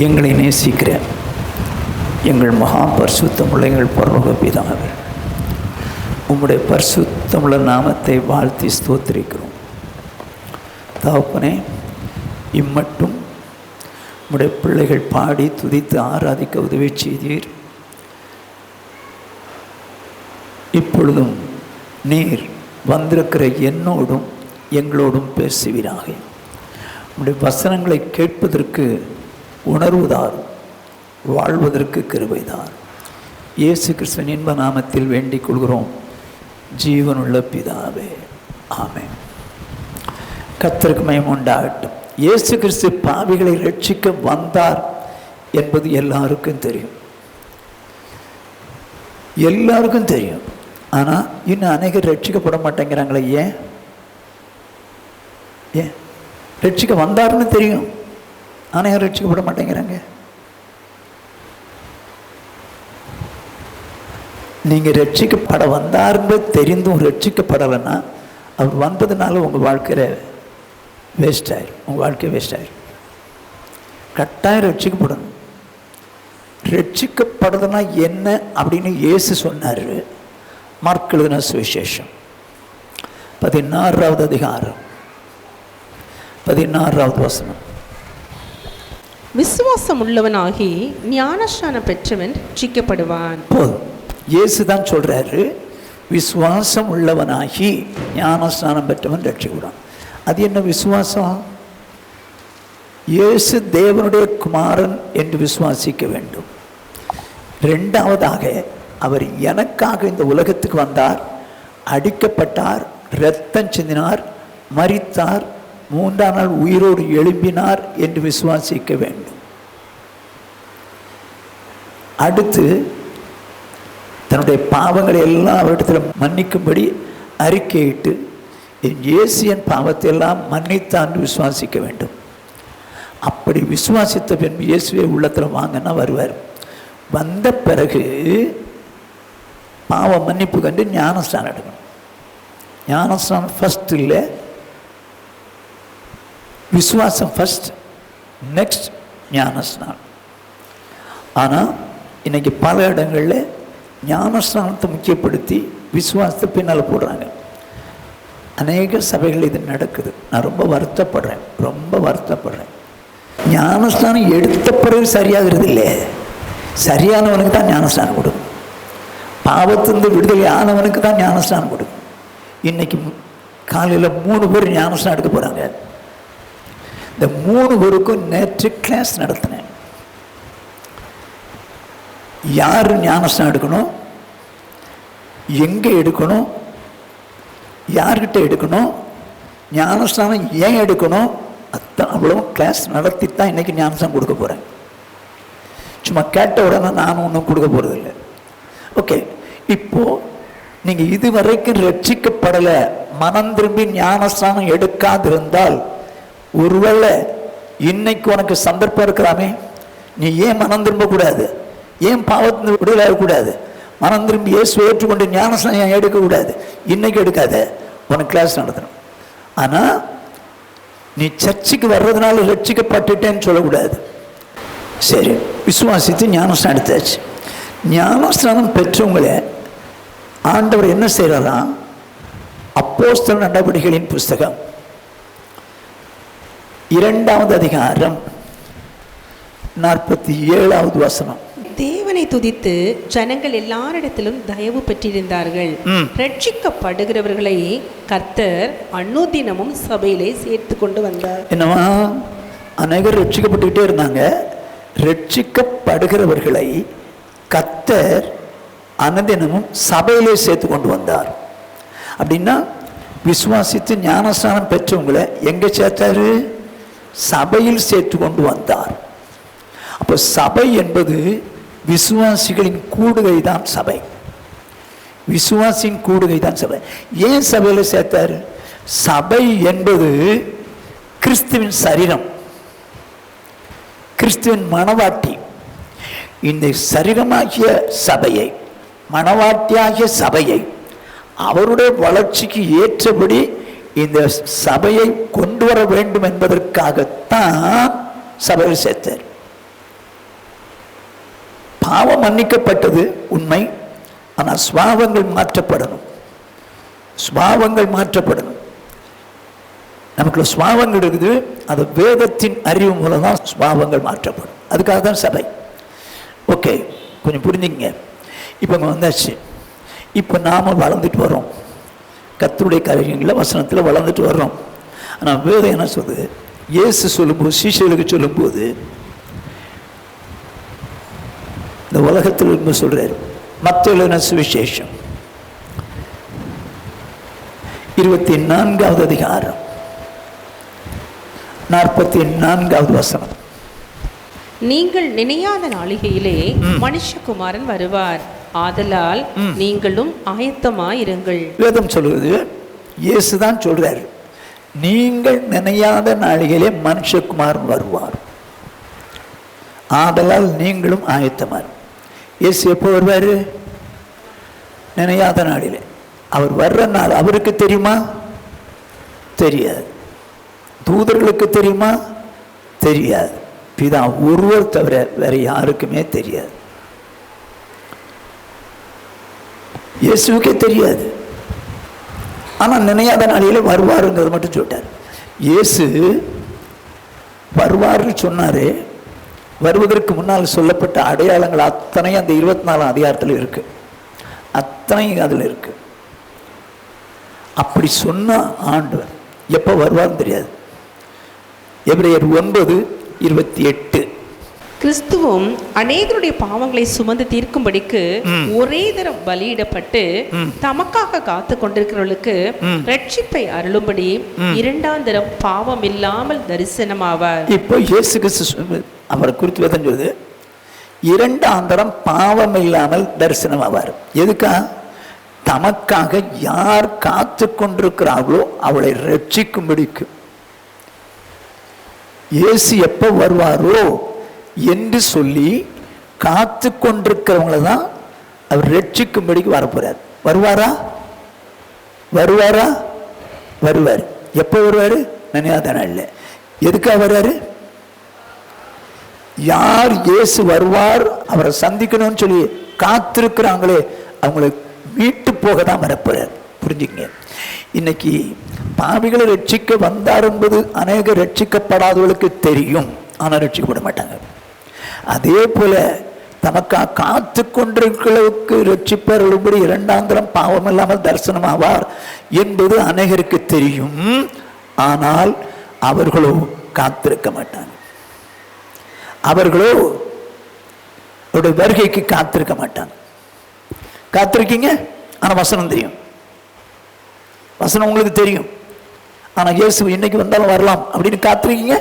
எங்களை நேசிக்கிற எங்கள் மகா பரிசுத்தமுள்ள எங்கள் பரலோக பிதாவே, உம்முடைய பரிசுத்தமுள்ள நாமத்தை வாழ்த்தி ஸ்தோத்திரிக்கிறோம். தகப்பனே, இம்மட்டும் உம்முடைய பிள்ளைகள் பாடி துதித்து ஆராதிக்க உதவி செய்தீர். இப்பொழுதும் நீர் வந்திருக்கிற என்னோடும் எங்களோடும் பேசுவீராக. உம்முடைய வசனங்களை கேட்பதற்கு உணர்வுதார், வாழ்வதற்கு கிருபைதார். இயேசு கிறிஸ்துவின் இன்ப நாமத்தில் வேண்டிக் கொள்கிறோம், ஜீவனுள்ள பிதாவே, ஆமென். கர்த்தருக்கு மகிமை உண்டாகட்டும். இயேசு கிறிஸ்து பாவிகளை ரட்சிக்க வந்தார் என்பது எல்லாருக்கும் தெரியும், எல்லாருக்கும் தெரியும். ஆனால் இன்னும் அநேகர் ரட்சிக்கப்பட மாட்டேங்கிறாங்களே. ஏன்? ரட்சிக்க வந்தார்னு தெரியும், ஆனால் ரட்சிக்கப்பட மாட்டேங்கிறாங்க. நீங்கள் ரட்சிக்கப்பட வந்தார்னு தெரிந்தும் ரட்சிக்கப்படலைன்னா அவர் வந்ததுனால உங்கள் வாழ்க்கையில் வேஸ்ட் ஆயிரும், உங்கள் வாழ்க்கை வேஸ்ட் ஆயிரும். கட்டாயம் ரட்சிக்கப்படணும். ரட்சிக்கப்படுறதுனா என்ன அப்படின்னு இயேசு சொன்னார். மார்க் எழுதின சுவிசேஷம் 16வது அதிகாரம் 16வது வசனம். விசுவாசம் உள்ளவனாகி ஞானஸ்நானம் பெற்றவன் ரட்சிக்கப்படுவான். போதும், இயேசு தான் சொல்றாரு, விசுவாசம் உள்ளவனாகி ஞானஸ்நானம் பெற்றவன் ரட்சிக்கப்படுவான். அது என்ன விசுவாசம்? இயேசு தேவனுடைய குமாரன் என்று விசுவாசிக்க வேண்டும். இரண்டாவதாக, அவர் எனக்காக இந்த உலகத்துக்கு வந்தார், அடிக்கப்பட்டார், இரத்தம் சிந்தினார், மரித்தார், 3ஆம் நாள் உயிரோடு எழும்பினார் என்று விசுவாசிக்க வேண்டும். அடுத்து தன்னுடைய பாவங்களை எல்லாம் அவரிடத்தில் மன்னிக்கும்படி அறிக்கையிட்டு இயேசு என் பாவத்தை எல்லாம் மன்னித்தான் விசுவாசிக்க வேண்டும். அப்படி விசுவாசித்த பின் இயேசுவை உள்ளத்தில் வாங்கினா வருவார். வந்த பிறகு பாவ மன்னிப்பு கண்டு ஞானஸ்நானம் எடுக்கணும். ஞானஸ்நானம் ஃபர்ஸ்ட் இல்லை, விசுவாசம் ஃபர்ஸ்ட், நெக்ஸ்ட் ஞானஸ்நானம். ஆனால் இன்னைக்கு பல இடங்களில் ஞானஸ்நானத்தை முக்கியப்படுத்தி விசுவாசத்தை பின்னால் போடுறாங்க. அநேக சபைகள் இது நடக்குது. நான் ரொம்ப வருத்தப்படுறேன். ஞானஸ்நானம் எடுத்த பிறகு சரியாகிறது இல்லை. சரியானவனுக்கு தான் ஞானஸ்நானம் கொடுக்கும். பாவத்திலிருந்து விடுதலை ஆனவனுக்கு தான் ஞானஸ்நானம் கொடுக்கும். இன்னைக்கு காலையில் 3 பேர் ஞானஸ்நானம் எடுக்க போகிறாங்க. இந்த 3 பேருக்கும் நேற்று கிளாஸ் நடத்தினேன். யார் ஞானஸ்நானம் எடுக்கணும், எங்கே எடுக்கணும், யார்கிட்ட எடுக்கணும், ஞானஸ்நானம் ஏன் எடுக்கணும், அதான் அவ்வளோ கிளாஸ் நடத்தித்தான் இன்றைக்கி ஞானஸ்நானம் கொடுக்க போகிறேன். சும்மா கேட்ட உடனே நானும் ஒன்றும் கொடுக்க போகிறதில்லை. ஓகே, இப்போது நீங்கள் இதுவரைக்கும் ரட்சிக்கப்படலை, மனம் திரும்பி ஞானஸ்நானம் எடுக்காதிருந்தால் ஒருவேளை இன்னைக்கு உனக்கு சந்தர்ப்பம் இருக்கலாமே. நீ ஏன் மனம் திரும்பக்கூடாது? ஏன் பாவத்தின் விடுதலை ஆகக்கூடாது? மனம் திரும்பி இயேசு ஏற்றுக்கொண்டு ஞானஸ்நானம் ஏன் எடுக்கக்கூடாது? இன்னைக்கு எடுக்காத, உனக்கு கிளாஸ் நடத்தணும். ஆனால் நீ சர்ச்சுக்கு வர்றதுனால ரட்சிக்கப்பட்டுட்டேன்னு சொல்லக்கூடாது. சரி, விசுவாசித்து ஞானஸ்நானம் எடுத்தாச்சு. ஞானஸ்நானம் பெற்றவங்களே ஆண்டவர் என்ன செய்கிறாராம்? அப்போஸ்தலர் நடவடிக்கைகளின் புஸ்தகம் 2வது அதிகாரம் 47வது வசனம். தேவனை துதித்து ஜனங்கள் எல்லாரிடத்திலும் தயவு பெற்றிருந்தார்கள். ரட்சிக்கப்படுகிறவர்களை கர்த்தர் அனுதினமும் சபையிலே சேர்த்து கொண்டு வந்தார். என்னவா? அநேகர் ரட்சிக்கப்பட்டுக்கிட்டே இருந்தாங்க. ரட்சிக்கப்படுகிறவர்களை கர்த்தர் அனுதினமும் சபையிலே சேர்த்து கொண்டு வந்தார். அப்படின்னா விசுவாசித்து ஞானஸ்நானம் பெற்றவங்களை எங்கே சேர்த்தாரு? சபையில் சேர்த்து கொண்டு வந்தார். அப்போ சபை என்பது விசுவாசிகளின் கூடுகை தான் சபை. விசுவாசியின் கூடுகை தான் சபை. ஏன் சபையில் சேர்த்தார்? சபை என்பது கிறிஸ்துவின் சரீரம், கிறிஸ்துவின் மணவாட்டி. இந்த சரீரமாகிய சபையை, மணவாட்டியாகிய சபையை அவருடைய வளர்ச்சிக்கு ஏற்றபடி இந்த சபையை கொண்டு வர வேண்டும் என்பதற்காகத்தான் சபையில் சேர்த்தார். பாவம் மன்னிக்கப்பட்டது உண்மை. ஆனால் சுபாவங்கள் மாற்றப்படணும். சுபாவங்கள் மாற்றப்படணும். நமக்கு சுபாவங்கள் இருக்குது, அது வேதத்தின் அறிவு மூலம் தான் சுபாவங்கள் மாற்றப்படும். அதுக்காக தான் சபை. ஓகே, கொஞ்சம் புரிஞ்சுங்க. இப்போ இங்கே வந்தாச்சு. இப்போ நாம் வளர்ந்துட்டு வரோம், கர்த்தருடைய காரியங்களில் வசனத்தில் வளர்ந்துட்டு வர்றோம். ஆனால் வேதம் என்ன சொல்லுது? இயேசு சொல்லும்போது, சீஷர்களுக்கு சொல்லும்போது, இந்த உலகத்தில் இருந்து சொல்றாரு. மத்தேயு சுவிசேஷம் 24வது அதிகாரம் 44வது வசனம். நீங்கள் நினையாத நாளிகையிலே மனுஷகுமாரன் வருவார், ஆதலால் நீங்களும் ஆயத்தமாயிருங்கள். வேதம் சொல்லுவது, இயேசுதான் சொல்றாரு, நீங்கள் நினையாத நாளிகையிலே மனுஷகுமாரன் வருவார், ஆதலால் நீங்களும் ஆயத்தமார். இயேசு எப்போ வருவார்? நினையாத நாளிலே. அவர் வர்ற நாள் அவருக்கு தெரியுமா? தெரியாது. தூதர்களுக்கு தெரியுமா? தெரியாது. பிதா ஒருவர் தவிர வேற யாருக்குமே தெரியாது. இயேசுக்கே தெரியாது. ஆனால் நினையாத நாளிலே வருவாருங்கிறது மட்டும் சொல்லிட்டார். இயேசு வருவார்னு சொன்னாரு. வருவதற்கு முன்னால் சொல்லப்பட்ட அடையாளங்கள் அத்தனையும் அந்த 24ஆம் அதிகாரத்தில் இருக்கு. அத்தனையும் அதில் இருக்கு. அப்படி சொன்ன ஆண்டவர் எப்போ வருவார்னு தெரியாது. எபிரேயர் 9:28. கிறிஸ்துவும் அநேகருடைய பாவங்களை சுமந்து தீர்க்கும்படிக்கு ஒரே தரம் பலியிடப்பட்டு தமக்காக காத்து கொண்டிருக்கிறவர்களுக்கு ரட்சிப்பை அருளும்படி இரண்டாம் தரம் பாவம் இல்லாமல் தரிசனமாவார். இப்போ இயேசு கிறிஸ்து அவரை குறித்து வேதம் சொல்லுது, இரண்டாம் தரம் பாவம் இல்லாமல் தரிசனமாவார். எதுக்கா? தமக்காக யார் காத்து கொண்டிருக்கிறார்களோ அவளை ரட்சிக்கும்படிக்கு. இயேசு எப்போ வருவாரோ என்று சொல்லி காத்து கொண்டிருக்கிறவங்களை தான் அவர் ரட்சிக்கும்படிக்கு வரப்போறார். வருவாரா? வருவாரா? வருவார். எப்போ வருவார்? நினையாத நாள்ல. எதுக்காக வர்றாரு? யார் இயேசு வருவார் அவரை சந்திக்கணும்னு சொல்லி காத்திருக்கிறாங்களே அவங்களை மீட்டு போக தான் வரப்போறார். புரிஞ்சுங்க. இன்னைக்கு பாவிகளை ரட்சிக்க வந்தார் என்பது அநேக ரட்சிக்கப்படாதவர்களுக்கு தெரியும், ஆனால் ரட்சிக்கப்பட மாட்டாங்க. அதே போல தமக்காக காத்து கொண்டிருக்கிறவர்களுக்கு ரட்சிப்பவர்களும்படி இரண்டாம் தரம் பாவம் இல்லாமல் தரிசனமாவார் என்பது அநேகருக்கு தெரியும், ஆனால் அவர்களோ காத்திருக்க மாட்டாங்க. அவர்களோ வருகைக்கு காத்திருக்க மாட்டாங்க. காத்திருக்கீங்க, ஆனால் வசனம் தெரியும். வசனம் உங்களுக்கு தெரியும், ஆனால் இயேசு இன்னைக்கு வந்தாலும் வரலாம் அப்படின்னு காத்திருக்கீங்க.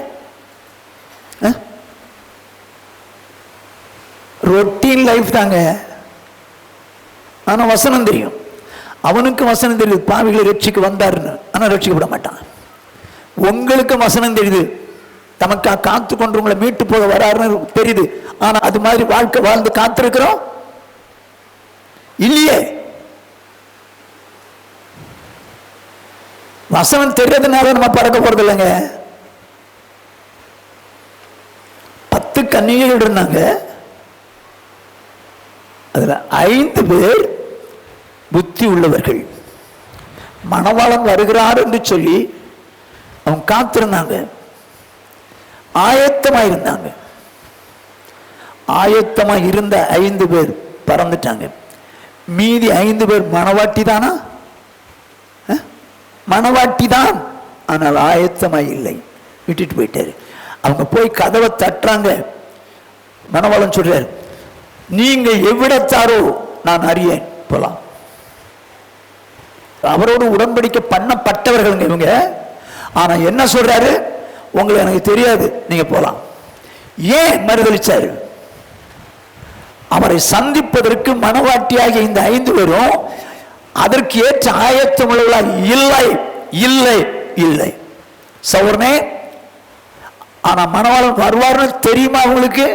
ரொட்டீன் லைஃப் தாங்க, ஆனால் வசனம் தெரியும். அவனுக்கு வசனம் தெரியுது பாவிகளை ரட்சிக்க வந்தாருன்னு, ஆனால் ரட்சிக்கப்பட மாட்டான். உங்களுக்கு வசனம் தெரியுது தமக்காக காத்து கொண்டு உங்களை மீட்டு போக வராருன்னு தெரியுது, ஆனா அது மாதிரி வாழ்க்கை வாழ்ந்து காத்திருக்கிறோம் இல்லையே. வசனம் தெரியாதனால நம்ம பறக்க போறது இல்லைங்க. 10 கன்னிகைகள் இருந்தாங்க, அதுல 5 பேர் புத்தி உள்ளவர்கள். மணவாளன் வருகிறார் என்று சொல்லி அவங்க காத்திருந்தாங்க, ஆயத்தமாயிருந்தாங்க. ஆயத்தமா இருந்த 5 பேர் பறந்துட்டாங்க. மீதி 5 பேர் மணவாட்டி தானா? மணவாட்டி தான், ஆனால் ஆயத்தமாய் இல்லை, விட்டுட்டு போயிட்டாரு. அவங்க போய் கதவை தட்டுறாங்க. மணவாளன் சொல்றாரு, நீங்க எவ்விடத்தாரோ நான் அறியேன், போலாம். அவரோடு உடன்படிக்கை பண்ணப்பட்டவர்கள் இவங்க. ஆனா என்ன சொல்றாரு? உங்களை எனக்கு தெரியாது, நீங்க போலாம். ஏன் மறுதளிச்சாரு? அவரை சந்திப்பதற்கு மனவாட்டியாகிய இந்த 5 பேரும் அதற்கு ஏற்ற ஆயத்தம் உள்ளவர்களா இல்லை இல்லை இல்லை சௌரனே. ஆனா மணவாளன் வருவார்னு தெரியுமா? அவங்களுக்கு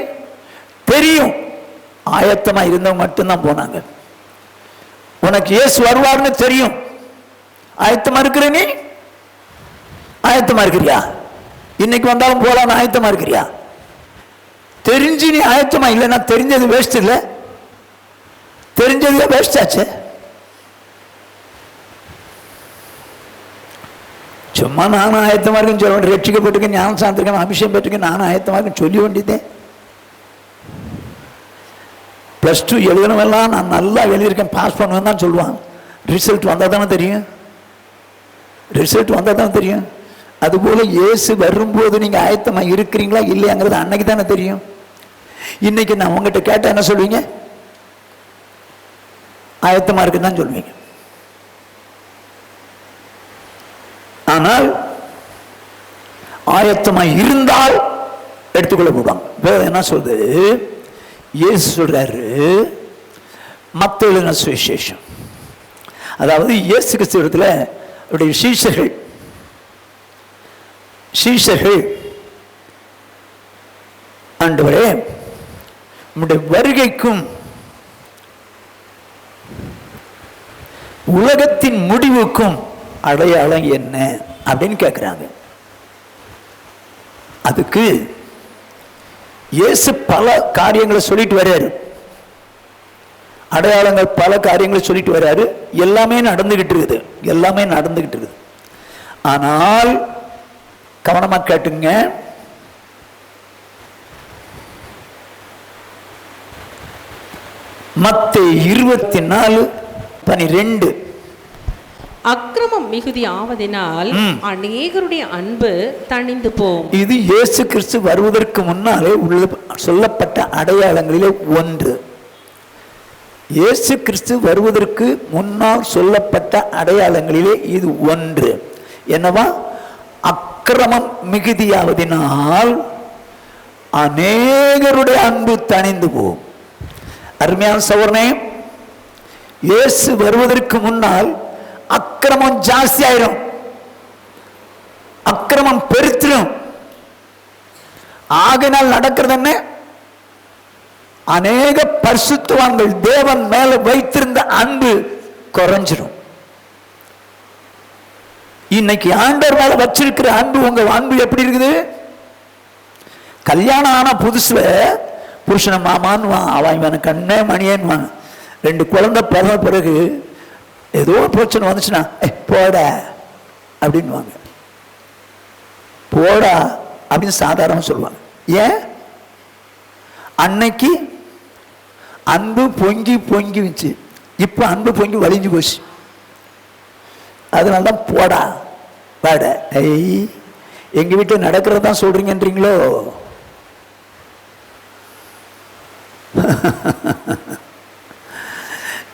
தெரியும். ஆயத்தமா இருந்தவங்க மட்டும்தான் போனாங்க. உனக்கு இயேசு வருவார்னு தெரியும், ஆயத்தமா இருக்கிற நீ? ஆயத்தமா இருக்கிறியா? இன்னைக்கு வந்தாலும் போலாம் ஆயத்தமா இருக்கிறியா? தெரிஞ்சு நீ ஆயத்தமா இல்லைன்னா தெரிஞ்சது வேஸ்ட் இல்லை. தெரிஞ்சதே வேஸ்ட் ஆச்சு. சும்மா நானும் ஆயத்தமாக இருக்குன்னு சொல்ல வேண்டிய, ரட்சிக்கப்பட்டிருக்கேன், ஞானம் சார்ந்திருக்கேன், அபிஷேகம் பெற்றிருக்கேன், நானும் ஆயத்தமாக இருக்குன்னு சொல்லி வேண்டியதே. +2 எழுதணுமெல்லாம் நான் நல்லா எழுதியிருக்கேன், பாஸ் பண்ணுவேன் தான் சொல்லுவான். ரிசல்ட் வந்தால் தானே தெரியும். ரிசல்ட் வந்தால் தானே தெரியும். அதுபோல் இயேசு வரும்போது நீங்கள் ஆயத்தமாக இருக்கிறீங்களா இல்லையாங்கிறது அன்னைக்கு தானே தெரியும். இன்னைக்கு நான் உங்ககிட்ட கேட்டால் என்ன சொல்வீங்க? ஆயத்தமாக இருக்குன்னு தான் சொல்வீங்க. ஆனால் ஆயத்தமாக இருந்தால் எடுத்துக்கொள்ள போவாங்க. என்ன சொல்றது? இயேசு சொல்றாரு, மத்தேயு எழுதின சுவிசேஷம், அதாவது இயேசு கிறிஸ்துவிடத்தில் அவருடைய சீஷர்கள் ஆண்டவரே உம்முடைய வருகைக்கும் உலகத்தின் முடிவுக்கும் அடையாளம் என்ன அப்படின்னு கேட்கிறாங்க. அதுக்கு இயேசு பல காரியங்களை சொல்லிட்டு வர்றாரு, அடையாளங்கள் பல காரியங்களை சொல்லிட்டு வர்றாரு. எல்லாமே நடந்துகிட்டு இருக்குது. ஆனால் கவனமா கேட்டுங்க, மத்தேயு 24:12 அக்கிரமம் மிகுதி ஆவதினால் அநேகருடைய அன்பு தணிந்து போகும். இது இயேசு கிறிஸ்து வருவதற்கு முன்னாலே சொல்லப்பட்ட அடையாளங்களிலே ஒன்று. இயேசு கிறிஸ்து வருவதற்கு முன்னால் சொல்லப்பட்ட அடையாளங்களிலே இது ஒன்று. என்னவா? அக்கிரமம் மிகுதியாவதினால் அநேகருடைய அன்பு தணிந்து போகும். அருமையான சகோதரனே, இயேசு வருவதற்கு முன்னால் அக்கிரமம் ஜாஸ்தி ஆயிடும், அக்கிரமம் பெருத்திடும். ஆகையினால் நடக்கிறது என்ன? அநேக பரிசுத்தவான்கள் தேவன் மேல வைத்திருந்த அன்பு குறைஞ்சிடும். இன்னைக்கு ஆண்டவர் மேல வச்சிருக்கிற அன்பு, உங்க அன்பு எப்படி இருக்குது? கல்யாணம் ஆன புதுசுல புருஷனை மாமான்னு அவன் கண்ணே மணியேன்னு 2 குழந்தை பிறந்த பிறகு ஏதோ பிரச்சனை வந்துச்சுன்னா போடா அப்படின்வாங்க. போடா அப்படின்னு சாதாரண சொல்லுவாங்க. ஏன்? அன்னைக்கு அன்பு பொங்கி வச்சு, இப்ப அன்பு பொங்கி வலிஞ்சு போச்சு. அதனால்தான் போடா வாட. எங்க வீட்டில் நடக்கிறதான் சொல்றீங்கன்றீங்களோ?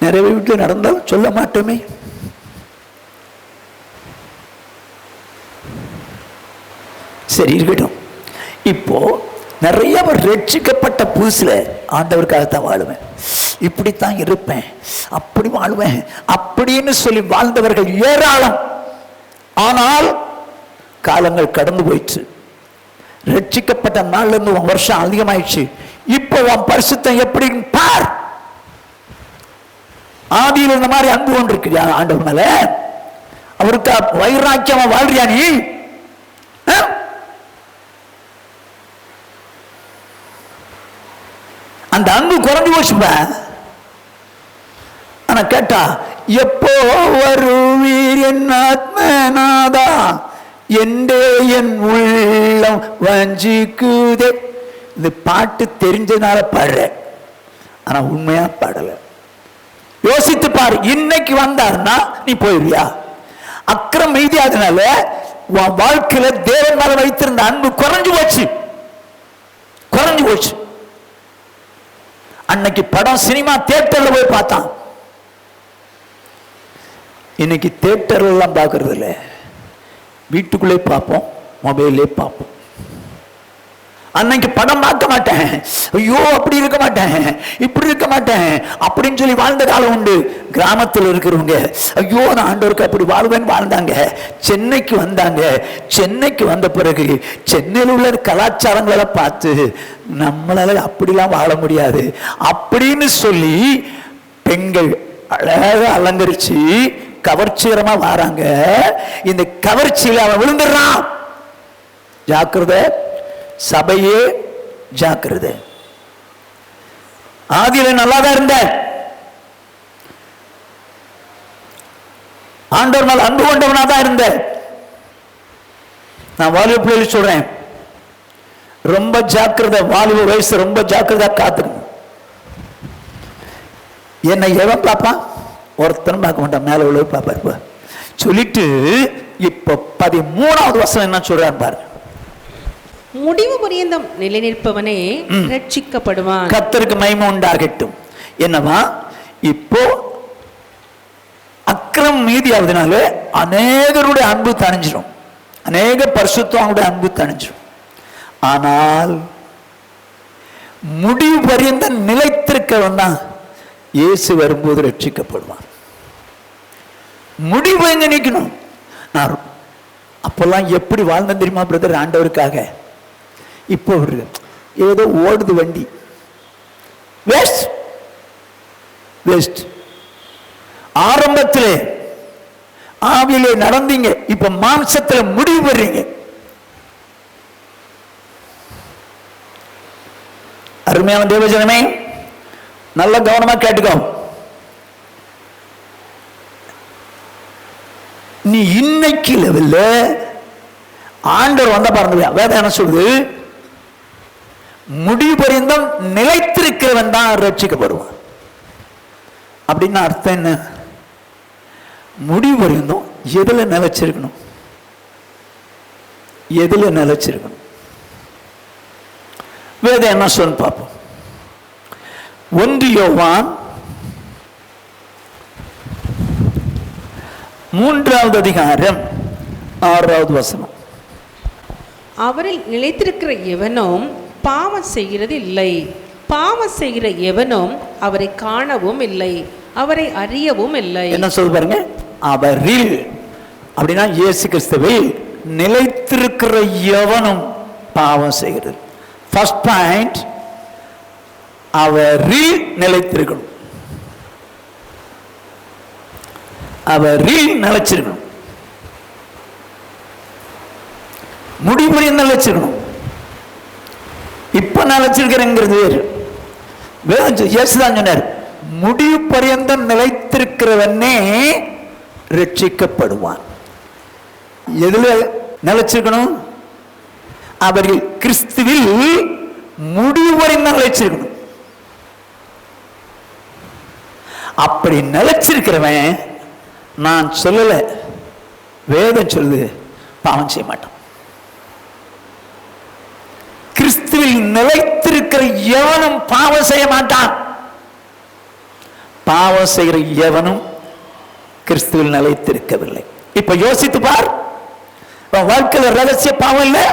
நிறைய வீட்டில் நடந்தாலும் சொல்ல மாட்டோமே. சரி, இருக்கட்டும். இப்போ நிறைய பேர் ரட்சிக்கப்பட்ட புதுசுல ஆண்டவருக்காகத்தான் வாழுவேன், இப்படித்தான் இருப்பேன், அப்படி வாழ்வேன் அப்படின்னு சொல்லி வாழ்ந்தவர்கள் ஏராளம். ஆனால் காலங்கள் கடந்து போயிடுச்சு. ரட்சிக்கப்பட்ட நாள்ல இருந்து 1 வருஷம் அதிகமாயிடுச்சு. இப்போ உன் பரிசுத்தம் எப்படின்னு பார். ஆதியில் இந்த மாதிரி அன்பு கொண்டு இருக்கு ஆண்டவர் மேல, அவருக்கு வைராக்கியமா வாழ்றியா நீ? அந்த அன்பு குறைஞ்சு போச்சுப்பா. ஆனா கேட்டா, எப்போ வருவீர் என் ஆத்மநாதா, என்றே என் உள்ளம் வஞ்சிக்குதே. இந்த பாட்டு தெரிஞ்சதுனால பாடுற, ஆனா உண்மையா பாடல. யோசித்து பாரு. இன்னைக்கு வந்தாருன்னா நீ போயிருவியா? அக்கிரம் மீதியாதனால உன் வாழ்க்கையில தேவன் மேல வைத்திருந்த அன்பு குறைஞ்சு போச்சு. அன்னைக்கு படம் சினிமா தியேட்டர்ல போய் பார்த்தான். இன்னைக்கு தியேட்டர்ல எல்லாம் பார்க்கறது இல்லை, வீட்டுக்குள்ளே பார்ப்போம், மொபைல்லே பார்ப்போம். அன்னைக்கு படம் பார்க்க மாட்டேன், ஐயோ அப்படி இருக்க மாட்டேன், இப்படி இருக்க மாட்டேன் அப்படின்னு சொல்லி வாழ்ந்த காலம் உண்டு. கிராமத்தில் இருக்கிறவங்க ஐயோ நான் ஆண்டவருக்கு அப்படி வாழ்வேன்னு வாழ்ந்தாங்க. சென்னைக்கு வந்தாங்க. சென்னைக்கு வந்த பிறகு சென்னையில் உள்ள கலாச்சாரங்களை பார்த்து நம்மளால அப்படிலாம் வாழ முடியாது அப்படின்னு சொல்லி பெண்கள் அழகாக அலங்கரிச்சு கவர்ச்சிகரமா வாராங்க. இந்த கவர்ச்சியில அவன் விழுந்துடுறான். ஜாக்கிரதை, சபையே ஜாக்கிரதை. ஆதியில நல்லாதான் இருந்த, ஆண்டவர் மேல் அன்பு கொண்டவனா தான் இருந்தேன். நான் வாலிப பிள்ளைகள் சொல்றேன், ரொம்ப ஜாக்கிரதை, வாலிப வயசு ரொம்ப ஜாக்கிரதா காத்துக்கணும். என்னை எவன் பார்ப்பான்? ஒருத்தனும் பார்க்க மாட்டான், மேல உள்ள பார்ப்பாரு சொல்லிட்டு இப்ப 13வது வசனம் என்ன சொல்றாரு பாரு. முடிவு பரியந்தம் நிலை நிற்பவனே ரட்சிக்கப்படுவான். கர்த்தருக்கு மகிமை உண்டாகட்டும். என்னவா, இப்போ அக்கிரமம் மீதியாவதுனால அநேகருடைய அன்பு தணிஞ்சிடும், அநேக பரிசுத்தவங்களுடைய அன்பு தணிஞ்சிடும். ஆனால் முடிவு பரியந்தம் நிலைத்திருக்கவன் தான் இயேசு வரும்போது ரட்சிக்கப்படுவான். முடிவு எங்க நிற்கணும்? நான் அப்பெல்லாம் எப்படி வாழ்ந்த தெரியுமா பிரதர் ஆண்டவருக்காக? இப்போ ஏதோ ஓடுது வண்டி, வேஸ்ட் வேஸ்ட். ஆரம்பத்திலே ஆவியிலே நடந்தீங்க, இப்ப மாம்சத்துல முடிவு பெறீங்க. அருமையான தேவஜனமே, நல்ல கவனமா கேட்டுக்கோ. நீ இன்னைக்கு லெவல்ல ஆண்டவர் வந்த பாருங்க, வேதம் என்ன சொல்லுது? முடிவு பரியந்தம் நிலைத்திருக்கிறவன் தான் ரட்சிக்கப்படுவான். அப்படின்னு அர்த்தம் என்ன? முடிவு பரியந்தம் எதுல நிலைச்சிருக்கணும்? எதுல நிலைச்சிருக்கணும்? வேதம் என்ன சொல்லு பார்ப்போம். 1 யோவான் 3வது அதிகாரம் 6வது வசனம். அவரில் நிலைத்திருக்கிற எவனும் பாவம் செய்கிறது இல்லை, பாவம் செய்கிற எவனும் அவரை காணவும் இல்லை, அவரை அறியவும் இல்லை. என்ன சொல்ல பாருங்க, அவரில் அப்படின்னா இயேசு கிறிஸ்துவில் நிலைத்திருக்கிற எவனும் பாவம் செய்கிறது. ஃபர்ஸ்ட் பாயிண்ட், அவரில் நிலைத்திருக்கணும், அவரில் நிலைச்சிருக்கணும், முடிவுரையும் நிலைச்சிருக்கணும். இப்ப நிலைச்சிருக்கிறேங்கிறது வேறு. இயேசுதான் சொன்னார், முடிவு பரியந்தம் நிலைத்திருக்கிறவனே ரட்சிக்கப்படுவான். எதுல நிலைச்சிருக்கணும்? அவர்கள் கிறிஸ்துவில் முடிவு பரியந்தம் நிலைச்சிருக்கணும். அப்படி நிலைச்சிருக்கிறவன், நான் சொல்லல, வேதம் சொல்லுது, பாவம் செய்ய மாட்டான். கிறிஸ்துவில் நிலைத்திருக்கிற எவனும் பாவம் செய்ய மாட்டான். பாவம் செய்கிற எவனும் கிறிஸ்துவில் நிலைத்திருக்கவில்லை. இப்ப யோசித்து பார், வாழ்க்கையில ரகசிய பாவம் இல்லை,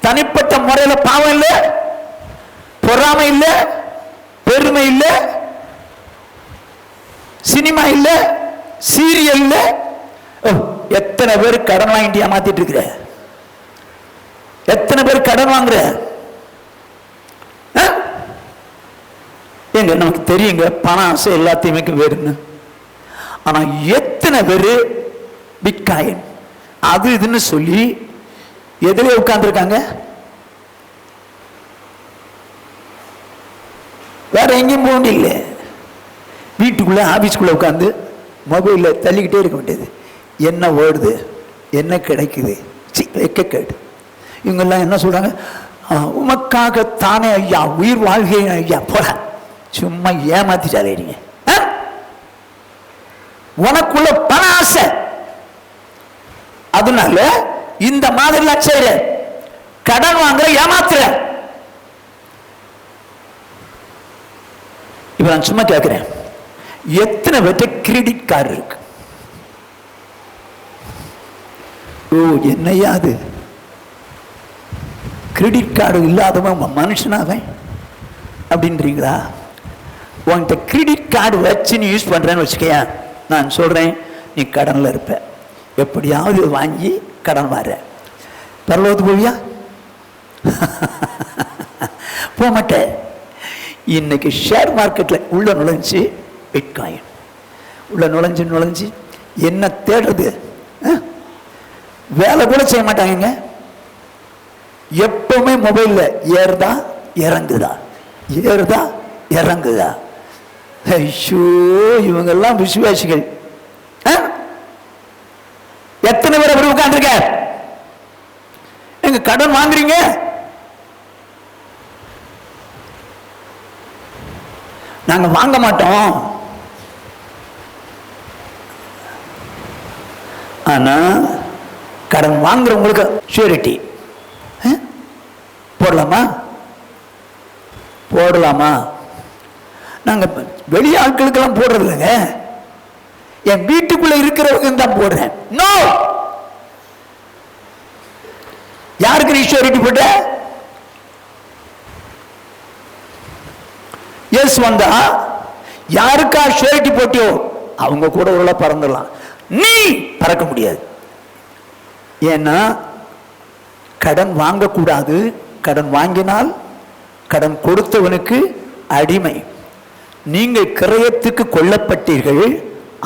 தனிப்பட்ட முறையில பாவம் இல்லை, பொறாமை இல்லை, பெருமை இல்லை, சினிமா இல்ல, சீரியல் இல்ல. எத்தனை பேர் கடன் வாங்கிட்டு ஏமாத்திட்டு இருக்கிற? எத்தனை பேர் கடன் வாங்குற? எங்க நமக்கு தெரியுங்க, பண ஆசை எல்லாத்தையுமே வேறுன்னு. ஆனா எத்தனை பேரு பிட்காயின் அது இதுன்னு சொல்லி எதிலே உட்கார்ந்து இருக்காங்க? வேற எங்கேயும் போக முடியல. வீட்டுக்குள்ள ஆபீஸ்க்குள்ள உட்காந்து மொபைல்ல தள்ளிக்கிட்டே இருக்க வேண்டியது. என்ன ஓடுது, என்ன கிடைக்குது, கேடு. இவங்கெல்லாம் என்ன சொல்றாங்க? உமக்காக தானே ஐயா உயிர் வாழ்கிறேன் ஐயா. போற சும்மா ஏமாத்திட்டாலே நீங்க. உனக்குள்ள பண ஆசை, அதனால இந்த மாதிரி செய்யற, கடன் வாங்குற, ஏமாத்துற. இப்ப நான் சும்மா கேட்கிறேன், எத்தனை பேர்ட்ட கிரெடிட் கார்டு இருக்கு? ஓ என்னையா அது, கிரெடிட் கார்டு இல்லாதவன் மனுஷனாவே அப்படின்றீங்களா? உன்கிட்ட கிரெடிட் கார்டு வச்சு நீ யூஸ் பண்றேன்னு வச்சுக்கையா, நான் சொல்றேன், நீ கடன்ல இருப்ப. எப்படியாவது வாங்கி கடன் வர பரலோகத்துக்கு போவியா? போக மாட்டேன். இன்னைக்கு ஷேர் மார்க்கெட்ல உள்ள நுழைஞ்சு, பிட்காயின் உள்ள நுழைஞ்சு என்ன தேடுறது? வேலை கூட செய்ய மாட்டாங்க. எப்பவுமே மொபைல்ல ஏறுதா இறங்குதா, ஏறுதா இறங்குதா. ஐயோ, இவங்கெல்லாம் விசுவாசிகள். எத்தனை பேர் அப்படி உட்கார்ந்துருக்க? எங்க கடன் வாங்குறீங்க? நாங்க வாங்க மாட்டோம். ஆனா கடன் வாங்குறவங்களுக்கு ஷூரிட்டி போடலாமா? போடலாமா? நாங்க வெளி ஆட்களுக்கெல்லாம் போடுறது இல்லைங்க, என் வீட்டுக்குள்ள இருக்கிறவங்க தான் போடுறேன். நோ. யாருக்கு நீ ஷூரிட்டி போட்ட? எஸ் வந்தா யாருக்கா ஷூரிட்டி போட்டியோ அவங்க கூட உள்ள பறந்துடலாம், நீ பறக்க முடியாது. ஏன்னா கடன் வாங்கக்கூடாது. கடன் வாங்கினால் கடன் கொடுத்தவனுக்கு அடிமை. நீங்கள் கிரயத்துக்கு கொல்லப்பட்டீர்கள்,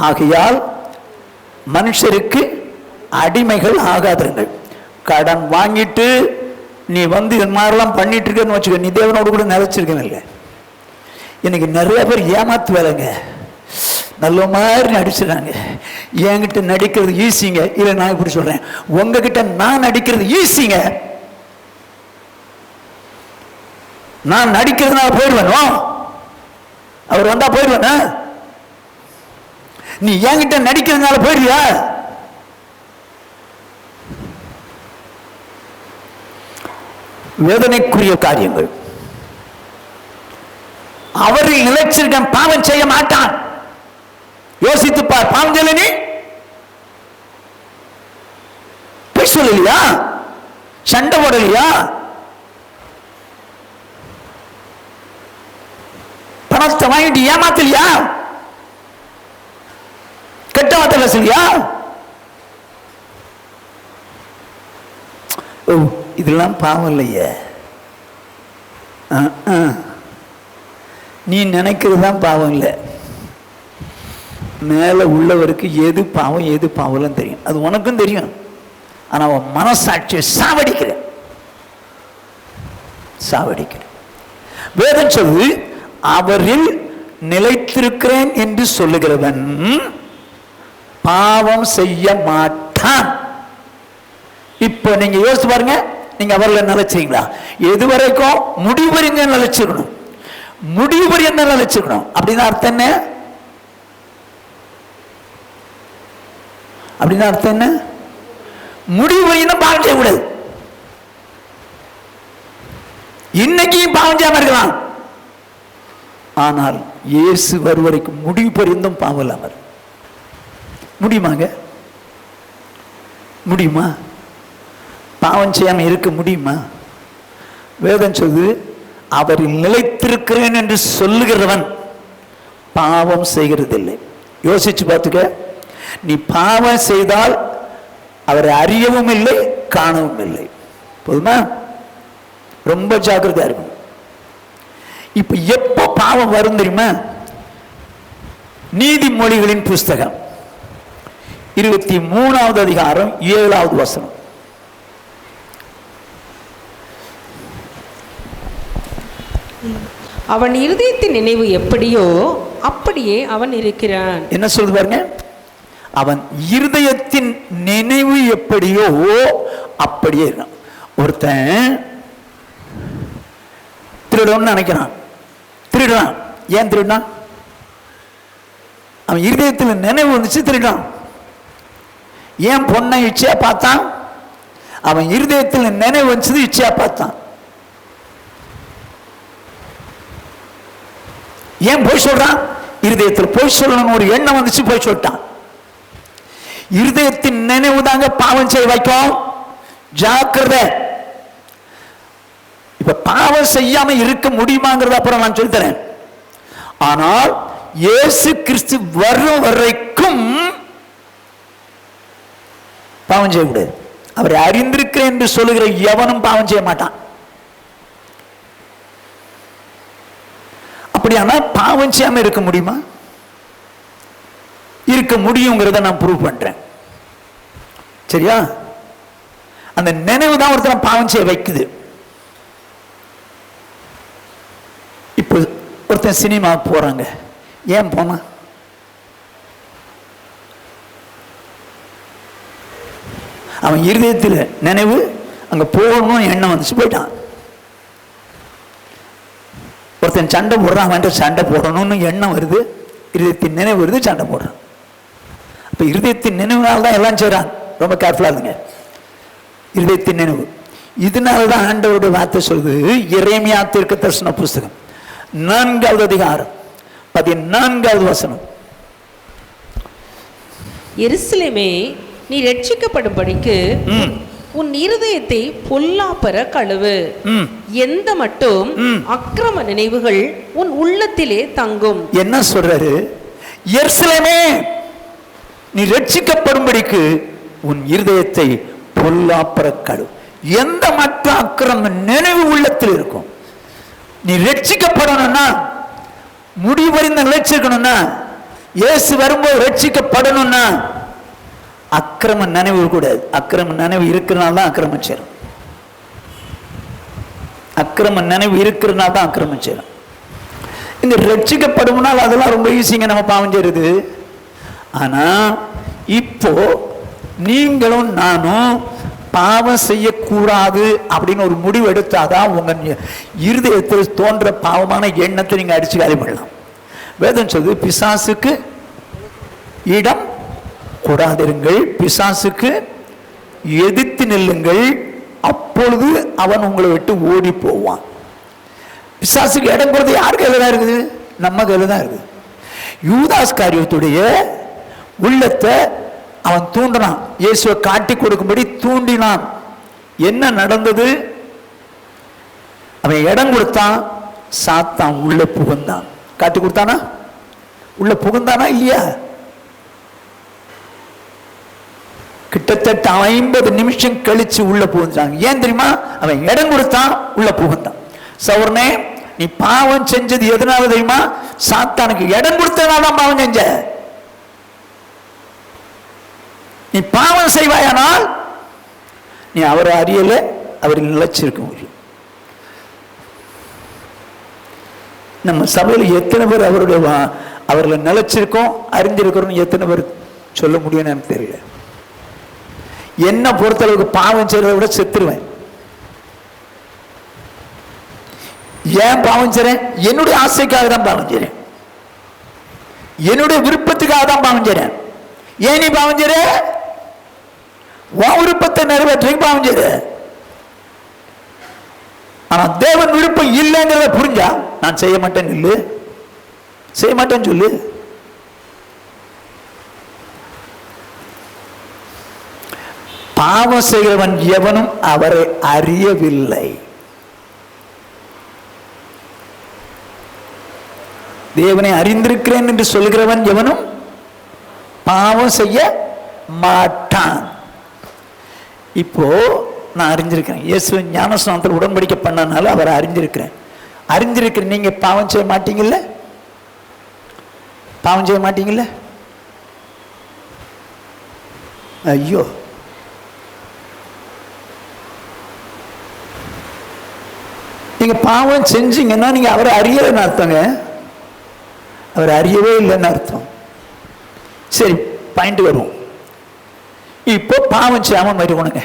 ஆகையால் மனுஷருக்கு அடிமைகள் ஆகாதீர்கள். கடன் வாங்கிட்டு நீ வந்து இது மாதிரிலாம் பண்ணிட்டு இருக்கன்னு வச்சுக்க, நீ தேவனோடு கூட நிலைச்சிருக்கணும் இல்லை. இன்னைக்கு நிறைய பேர் ஏமாத்து வேலைங்க, நல்ல மாதிரி நடிச்சுறாங்க. என்கிட்ட நடிக்கிறது ஈஸிங்க. இல்லை, நான் இப்படி சொல்றேன், உங்ககிட்ட நான் நடிக்கிறது ஈஸிங்க. நான் நடிக்கிறதுனால போயிடுவேனோ? அவர் வந்தா போயிடுவேனா? நீ என்கிட்ட நடிக்கிறதுனால போயிடுவியா? வேதனைக்குரிய காரியங்கள். அவரில் நிலைச்சிருக்க பாவம் செய்ய மாட்டான். யோசித்து பார். பாவம் செய்யல, நீ பொய் சொல்லலையா? சண்டை போடலையா? பணத்தை வாங்கிட்டு ஏமாத்தலையா? கெட்ட வார்த்தை பேசலையா? இதெல்லாம் பாவம் இல்லையே. நீ நினைக்கிறது தான் பாவம் இல்லை. மேல உள்ளவருக்கு எது பாவம் எது பாவம் தெரியும். அது உனக்கும் தெரியும். ஆனா அவன் மனசாட்சியை சாவடிக்கிற. வேதம் சொல்லு, அவரில் நிலைத்திருக்கிறேன் என்று சொல்லுகிறவன் பாவம் செய்ய மாட்டான். இப்ப நீங்க யோசிச்சு பாருங்க, நீங்க அவரில் நிலைச்சீங்களா? எதுவரைக்கும்? முடிவு வரைக்கும் நிலைச்சிருக்கணும். முடிவு வரைக்கும் நிலைச்சிருக்கணும். அப்படின்னா அர்த்தம் என்ன? அப்படின்னா அர்த்தம் என்ன? முடிவு வரைக்கும் பாவம் செய்யக்கூடாது. இன்னைக்கும் பாவம் செய்யாம இருக்கலாம், ஆனால் இயேசு வருவரைக்கும் முடிவு பரிந்தும் பாவம் இல்லாமல் முடியுமாங்க? முடியுமா? பாவம் செய்யாம இருக்க முடியுமா? வேதம் சொல்லுது, அவரில் நிலைத்திருக்கிறேன் என்று சொல்லுகிறவன் பாவம் செய்கிறதில்லை. யோசிச்சு பார்த்துக்க. நீ பாவம் செய்தால் அவரை அறியவும் இல்லை, காணவும் இல்லை. போதுமா? ரொம்ப ஜாக்கிரதையா இருக்கும். இப்ப எப்ப பாவம் வரும் தெரியுமா? நீதிமொழிகளின் புஸ்தகம் 23வது அதிகாரம் 7வது வசனம். அவன் இருதயத்தின் நினைவு எப்படியோ அப்படியே அவன் இருக்கிறான். என்ன சொல்லுது பாருங்க? அவன் இருதயத்தின் நினைவு எப்படியோ அப்படியே இருக்கான். ஒருத்தன் திருடன்னு நினைக்கிறான், திருடான். ஏன் திருடான்? அவன் இருதயத்தில் நினைவு வந்துச்சு, திருடான். ஏன் பொண்ணை இச்சையா பார்த்தான்? அவன் இருதயத்தில் நினைவு வந்துச்சு, இச்சையா பார்த்தான். ஏன் போய் சொல்றான்? இருதயத்தில் போய் சொல்லணும் ஒரு எண்ணம் வந்துச்சு, போய் சொல்லிட்டான். இருதயத்தின் நினைவு தாங்க பாவம் செய்ய வைக்கும். ஜாக்கிரதை. இப்ப பாவம் செய்யாம இருக்க முடியுமாங்கிறத அப்புறம் நான் சொல்லித்தரேன். ஆனால் இயேசு கிறிஸ்து வரும் வரைக்கும் பாவம் செய்யக்கூடாது. அவரை அறிந்திருக்கிறேன் என்று சொல்லுகிற எவனும் பாவம் செய்ய மாட்டான். அப்படியானா பாவம் செய்யாம இருக்க முடியுமா? இருக்க முடியுங்கிறத நான் ப்ரூவ் பண்றேன். சரியா? அந்த நினைவு தான் ஒருத்தர் பாவம் செய்ய வைக்குது. இப்போ ஒருத்தன் சினிமா போறாங்க. ஏன் போனா? அவன் இருதயத்தில் நினைவு அங்கே போகணும்னு எண்ணம் வந்துச்சு, போயிட்டான். ஒருத்தன் சண்டை போடுறான், அவன்கிட்ட சண்டை போடணும்னு எண்ணம் வருது, இருதயத்தின் நினைவு வருது, சண்டை போடுறான். அப்போ இருதயத்தின் நினைவுனால தான் எல்லாம் செய்கிறான். ரொம்ப கேர்ஃபுல்லாக இருங்க. இருதயத்தின் நினைவு. இதனால தான் ஆண்டவருடைய வார்த்தை சொல்லுது, எரேமியா தீர்க்கதரிசன புஸ்தகம் 4வது அதிகாரம் 14வது வசனம். எருசலேமே, நீ ரட்சிக்கப்படும்படிக்கு உன் இருதயத்தை பொல்லாப்பர கழுவு. எந்த மட்டும் அக்கிரம நினைவுகள் உன் உள்ளத்திலே தங்கும். என்ன சொல்றாரு? எருசலேமே, நீ ரட்சிக்கப்படும்படிக்கு உன் இருதயத்தை பொல்லாப்பர கழுவு. எந்த மற்ற அக்கிரம நினைவு உள்ளத்தில் இருக்கும். நீ ரட்சிக்கப்படணும்னா, முடிவறிந்த நிலைச்சிருக்கணும்னா, இயேசு வரும்போது ரட்சிக்கப்படணும்னா அக்கிரம நினைவு கூடாது. அக்கிரம நினைவு இருக்கிறனால தான் அக்கிரமம் சேரும். அக்கிரம நினைவு இருக்கிறனால தான் அக்கிரமம் சேரும். இந்த ரட்சிக்கப்படும்னால் அதெல்லாம் ரொம்ப ஈஸிங்க, நம்ம பாவம் செய்யுது. ஆனா இப்போ நீங்களும் நானும் பாவம் செய்யக்கூடாது அப்படின்னு ஒரு முடிவு எடுத்தாதான் உங்க இருதயத்தில் தோன்ற பாவமான எண்ணத்தை நீங்க அடிச்சு காலி பண்ணலாம். வேதம் சொல்லுது, பிசாசுக்கு இடம் கொடாதிருங்கள், பிசாசுக்கு எதிர்த்து நில்லுங்கள், அப்பொழுது அவன் உங்களை விட்டு ஓடி போவான். பிசாசுக்கு இடம் கொடுத்து யார் கையில தான் இருக்குது? நம்ம கையில தான் இருக்குது. யூதாஸ் காரியத்துடைய உள்ளத்தை அவன் தூண்டினான், இயேசுவை காட்டி கொடுக்கும்படி தூண்டினான். என்ன நடந்தது? அவன் இடம் கொடுத்தான், சாத்தான் உள்ள புகுந்தான். காட்டி கொடுத்தானா? உள்ள புகுந்தானா இல்லையா? கிட்டத்தட்ட 50 நிமிஷம் கழிச்சு உள்ள புகுந்தாங்க. ஏன் தெரியுமா? அவன் இடம் கொடுத்தான், உள்ள புகுந்தான். சௌர்ணே, நீ பாவம் செஞ்சது எதனால தெரியுமா? சாத்தானுக்கு இடம் கொடுத்தனால்தான் பாவம் செஞ்ச. நீ பாவம் செய்வாயானால் நீ அவரை அறியல, அவரில் நிலைச்சிருக்க முடியும். நம்ம சபையில் எத்தனை பேர் அவர்களை நிலைச்சிருக்கோம், அறிஞ்சிருக்கிறோம், எத்தனை பேர் சொல்ல முடியும்னு எனக்கு தெரியல. என்ன பொறுத்தளவுக்கு பாவம் செய்யறதை விட செத்துருவேன். ஏன் பாவம் செய்றேன்? என்னுடைய ஆசைக்காக தான் பாவம் செய்றேன், என்னுடைய விருப்பத்துக்காக தான் பாவம் செய்றேன். ஏன் நீ பாவம் செய்ற? உன் விருப்பத்தை நிறைவேற்ற பாவம் செய்ற. ஆனா தேவன் விருப்பம் இல்லைங்கிறத புரிஞ்சா நான் செய்ய மாட்டேன்னு இல்லை, செய்ய மாட்டேன்னு சொல்லு. பாவம் செய்கிறவன் எவனும் அவரை அறியவில்லை. தேவனை அறிந்திருக்கிறேன் என்று சொல்கிறவன் எவனும் பாவம் செய்ய மாட்டான். இப்போ நான் அறிஞ்சிருக்கிறேன், இயேசு ஞானஸ்நானத்தில் உடன்படிக்கை பண்ணனால அவரை அறிஞ்சிருக்கிறேன். அறிஞ்சிருக்கிறேன். நீங்க பாவம் செய்ய மாட்டீங்கல்ல? பாவம் செய்ய மாட்டீங்கல்ல? ஐயோ, நீங்க பாவம் செஞ்சீங்கன்னா நீங்க அவரை அறியலைன்னு அர்த்தங்க. அவர் அறியவே இல்லைன்னு அர்த்தம். சரி, பாயிண்ட் வருவோம். இப்போ பாவம் செய்யாம மறுக்கணுங்க.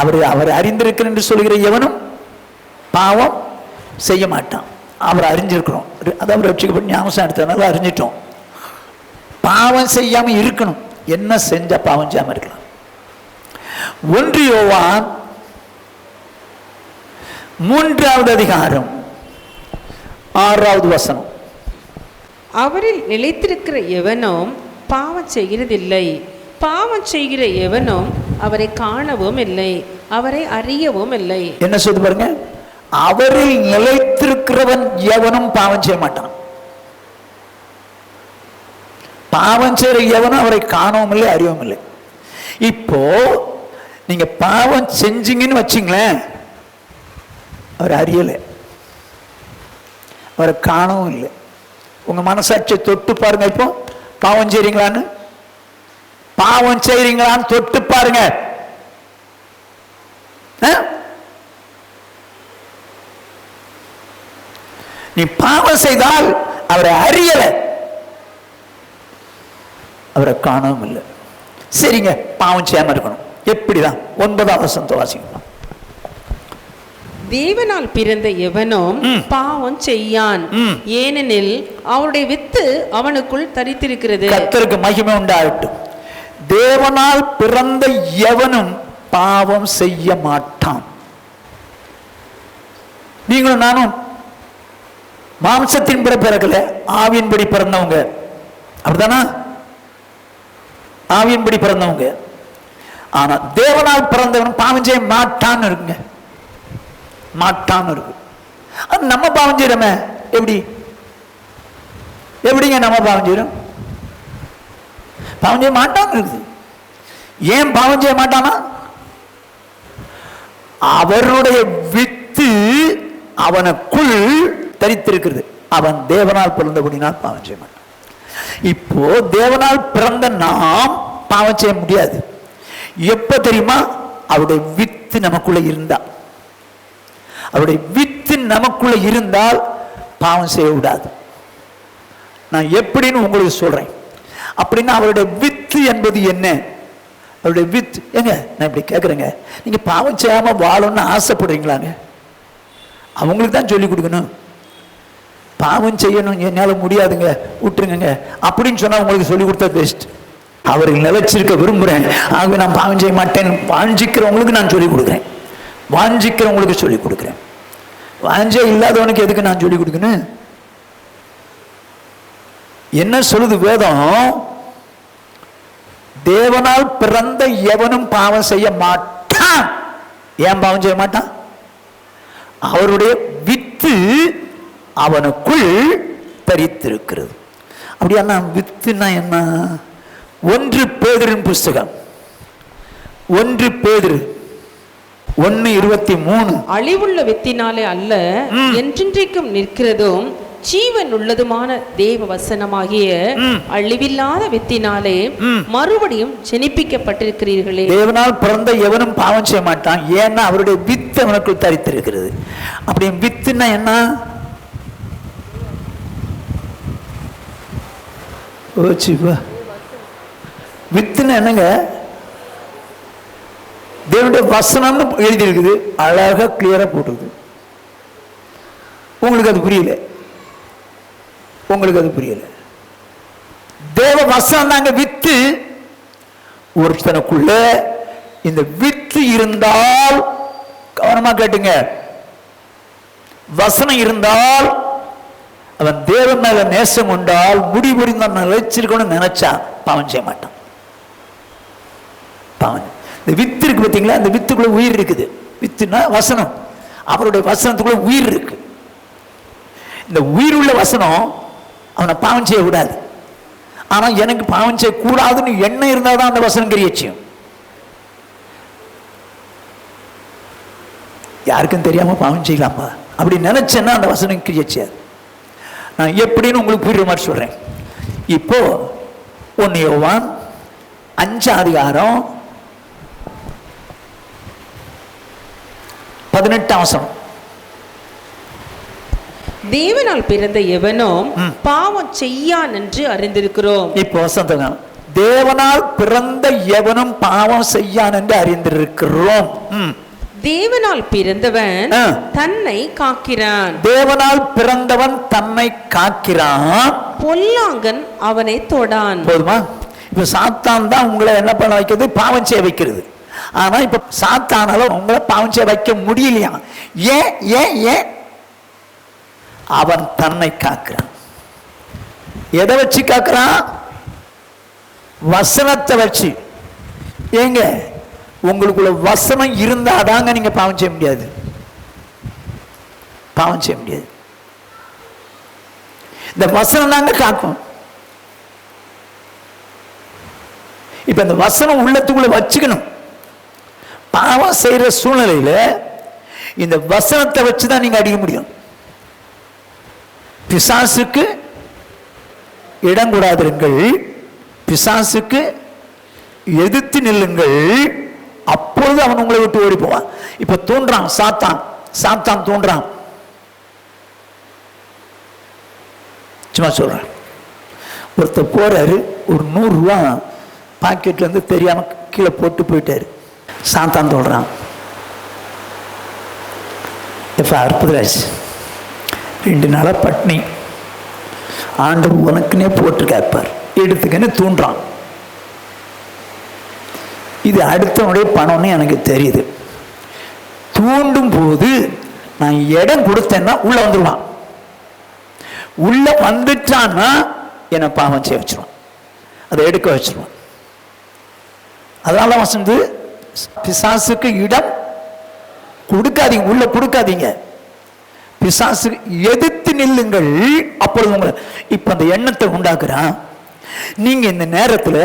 அவர் அறிந்திருக்கிறேன் என்று சொல்கிற எவனும் பாவம் செய்ய மாட்டான். அவர் அறிஞ்சிருக்கிறோம், அதாவது ரட்சிக்கப்பட்டு ஞாபகம் எடுத்ததுனால அறிஞ்சிட்டோம். பாவம் செய்யாம இருக்கணும். என்ன செஞ்சா பாவம் செய்யாம இருக்கலாம்? 1 யோவான் 3வது அதிகாரம் 6வது வசனம். அவரில் நிலைத்திருக்கிற எவனும் பாவம் செய்கிறதில்லை, பாவம் செய்கிற எவனும் அவரை காணவும் இல்லை, அவரை அறியவும் இல்லை. என்ன சொல்லுது பாருங்க, அவரில் நிலைத்திருக்கிறவன் எவனும் பாவம் செய்ய மாட்டான். பாவம் செய்கிற எவனும் அவரை காணவும் இல்லை, அறியவும் இல்லை. இப்போ நீங்க பாவம் செஞ்சீங்கன்னு வச்சிங்களேன், அவர் அறியலை, அவரை காணவும் இல்லை. உங்க மனசாட்சியை தொட்டு பாருங்க. இப்போ பாவம் செய்றீங்களான்னு, பாவம் செய்றீங்களான்னு தொட்டு பாருங்க. நீ பாவம் செய்தால் அவரை அறியல, அவரை காணவும் இல்லை. சரிங்க, பாவம் செய்யாம இருக்கணும். எப்படிதான்? 9ஆம் வசனத்தை வாசிக்கலாம். தேவனால் பிறந்த எவனும் பாவம் செய்யான், ஏனெனில் அவருடைய வித்து அவனுக்குள் தரித்திருக்கிறது. கர்த்தருக்கு மகிமை உண்டாகட்டும். தேவனால் பிறந்த எவனும் பாவம் செய்ய மாட்டான். நீங்களும் நானும் மாம்சத்தின்படி பிறக்கல, ஆவியின்படி பிறந்தவங்க. அப்படிதானா? ஆவியின்படி பிறந்தவங்க. ஆனா தேவனால் பிறந்தவன் பாவம் செய்ய மாட்டான்னு இருக்குங்க. மாட்டான்னு இருக்கு. நம்ம பாவம் செய்யறோமே, எப்படிங்க நம்ம பாவம் செய்யறோம்? பாவம் செய்ய மாட்டான்னு இருக்குது. ஏன் பாவம் செய்ய மாட்டானா? அவருடைய வித்து அவனுக்குள் தரித்திருக்கிறது. அவன் தேவனால் பிறந்தபடினால் பாவம் செய்ய மாட்டான். இப்போ தேவனால் பிறந்த நாம் பாவம் செய்ய முடியாது. எப்ப தெரியுமா? அவருடைய வித்து நமக்குள்ள இருந்தா. அவருடைய வித்து நமக்குள்ள இருந்தால் பாவம் செய்ய விடாது. நான் எப்படின்னு உங்களுக்கு சொல்றேன். அப்படின்னா அவருடைய வித்து என்பது என்ன? அவருடைய வித்து ஏங்க, நான் இப்படி கேட்குறேங்க, நீங்க பாவம் செய்யாம வாழணும்னு ஆசைப்படுறீங்களாங்க? அவங்களுக்கு தான் சொல்லி கொடுக்கணும். பாவம் செய்யணும், என்னால் முடியாதுங்க, விட்டுருங்க அப்படின்னு சொன்னா உங்களுக்கு சொல்லி கொடுத்தா பெஸ்ட். அவர்கள் நிலைச்சிருக்க விரும்புகிறேன், ஆகவே நான் பாவம் செய்ய மாட்டேன் வாஞ்சிக்கிறவங்களுக்கு நான் சொல்லிக் கொடுக்குறேன். வாஞ்சிக்கிறவங்களுக்கு சொல்லிக் கொடுக்குறேன். வாஞ்சே இல்லாதவனுக்கு எதுக்கு நான் சொல்லிக் கொடுக்கணும்? என்ன சொல்லுது வேதம்? தேவனால் பிறந்த எவனும் பாவம் செய்ய மாட்டான். ஏன் பாவம் செய்ய மாட்டான்? அவருடைய வித்து அவனுக்குள் தரித்திருக்கிறது. அப்படியா? வித்துனா என்ன? 1 பேதுருவின் புஸ்தகம் 1 பேதுரு 1:23. அழிவுள்ள வித்தினாலே அல்ல, என்றென்றைக்கும் நிற்கிறதும் ஜீவன் உள்ளதுமான தேவ வசனமாகிய அழிவில்லாத வித்தினாலே மறுபடியும் ஜெனிப்பிக்கப்பட்டிருக்கிறீர்களே. தேவனால் பிறந்த எவனும் பாவம் செய்ய மாட்டான், ஏன்னா அவருடைய வித்து அவனுக்குள் தரித்திருக்கிறது. அப்படி வித்துன்னா என்ன? வித்துன்னா என்னங்க? தேவனுடைய வசனம்னு எழுதி இருக்குது, அழகா கிளியரா போட்டுருது. உங்களுக்கு அது புரியல? உங்களுக்கு அது புரியல? தேவ வசனம் தாங்க வித்து. ஒருத்தனுக்குள்ள இந்த வித்து இருந்தால், கவனமா கேட்டுங்க, வசனம் இருந்தால், அவன் தேவன் மேல நேசம் கொண்டால், முடிவுறிந்த நிலைச்சிருக்கணும்னு நினைச்சா பாவம் செய்ய மாட்டான். பாவம். இந்த வித்து இருக்கு பார்த்தீங்களா? அந்த வித்துக்குள்ள உயிர் இருக்குது. வித்துனா வசனம். அவருடைய வசனத்துக்குள்ள உயிர் இருக்கு. இந்த உயிர் உள்ள வசனம் அவனை பாவம் செய்ய கூடாது. ஆனா எனக்கு பாவம் செய்ய கூடாதுன்னு எண்ணம் இருந்தாதான் அந்த வசனம் கிரியச்சியும். யாருக்கும் தெரியாம பாவம் செய்யலாமா அப்படி நினைச்சேன்னா அந்த வசனம் கிரியச்சியாது. நான் எப்படின்னு உங்களுக்கு புரியுற மாதிரி சொல்றேன். இப்போ 1 யோவான் 5 அதிகாரம் 18 வசனம். தேவனால் பிறந்த எவனும் பாவம் செய்யான் என்று அறிந்திருக்கிறோம். இப்போ வசனம், தேவனால் பிறந்த எவனும் பாவம் செய்யான் என்று அறிந்திருக்கிறோம். தேவனால் பிறந்தவன் தன்னை காக்கிறான். தேவனால் பிறந்தவன் தன்னை காக்கிறான், பொல்லாங்கன் அவனை தொடான். போதுமா? இப்ப சாத்தான் தான் உங்களை என்ன பண்ண வைக்கிறது? பாவம் செய்ய வைக்கிறது. ஆனா இப்ப சாத்தானால உங்களை பாவம் செய்ய வைக்க முடியலையா? ஏன் ஏன் ஏன்? அவன் தன்னை காக்கிறான். எதை வச்சு காக்கிறான்? வசனத்தை வச்சு. ஏங்க, உங்களுக்குள்ள வசனம் இருந்தாதாங்க நீங்க பாவம் செய்ய முடியாது. பாவம் செய்ய முடியாது. இந்த வசனம் தாங்க காக்கும். இப்ப இந்த வசனம் உள்ளத்துக்குள்ள வச்சுக்கணும். பாவம் செய்யற சூழ்நிலையில இந்த வசனத்தை வச்சுதான் நீங்க அடிக்க முடியும். பிசாசுக்கு இடம் கூடாதிருங்கள், பிசாசுக்கு எதிர்த்து நில்லுங்கள், அப்பொழுது அவன் உங்களை விட்டு ஓடி போவான். இப்ப தோன்றான் சாத்தான். சாத்தான் தோன்றான். சும்மா சொல்றேன். ஒருத்தர் போறாரு, ஒரு 100 ரூபா பாக்கெட்ல இருந்து தெரியாம கீழே போட்டு போயிட்டாரு. சாத்தான் சொல்கிறான், இப்போ அற்புதராஜ் 2 நாளாக பட்னி, ஆண்டவர் உனக்குன்னே போட்டிருக்காப்பார், எடுத்துக்கன்னு தூண்டுறான். இது அடுத்தவனுடைய பணம்னு எனக்கு தெரியுது. தூண்டும் போது நான் இடம் கொடுத்தேன்னா உள்ள வந்துடுவான். உள்ள வந்துட்டான்னா என்னை பாவம் செய்ய வச்சிருவான், அதை எடுக்க வச்சிருவான். அதனால வசந்து பிசாசுக்கு இடம் கொடுக்காதீங்க, உள்ள கொடுக்காதீங்க. பிசாசு எதிர்த்து நில்லுங்கள், அப்பொழுது உங்களை. இப்ப அந்த எண்ணத்தை உண்டாக்குறான். நீங்க இந்த நேரத்தில்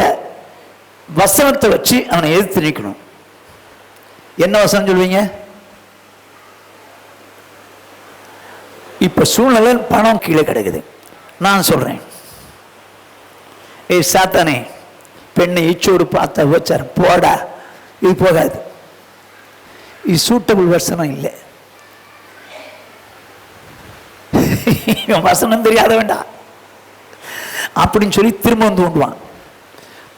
வசனத்தை வச்சு அவனை எதிர்த்து நிற்கணும். என்ன வசனம் சொல்வீங்க? இப்ப சூழ்நிலை பணம் கீழே கிடக்குது. நான் சொல்றேன், ஏய் சாத்தானே, பெண்ணை இச்சோடு பார்த்த வச்சார், போடா, இது போகாது, இது சூட்டபிள் வசனம் இல்லை, வசனம் தெரியாத வேண்டாம் அப்படின்னு சொல்லி திரும்ப வந்து தூண்டுவான்.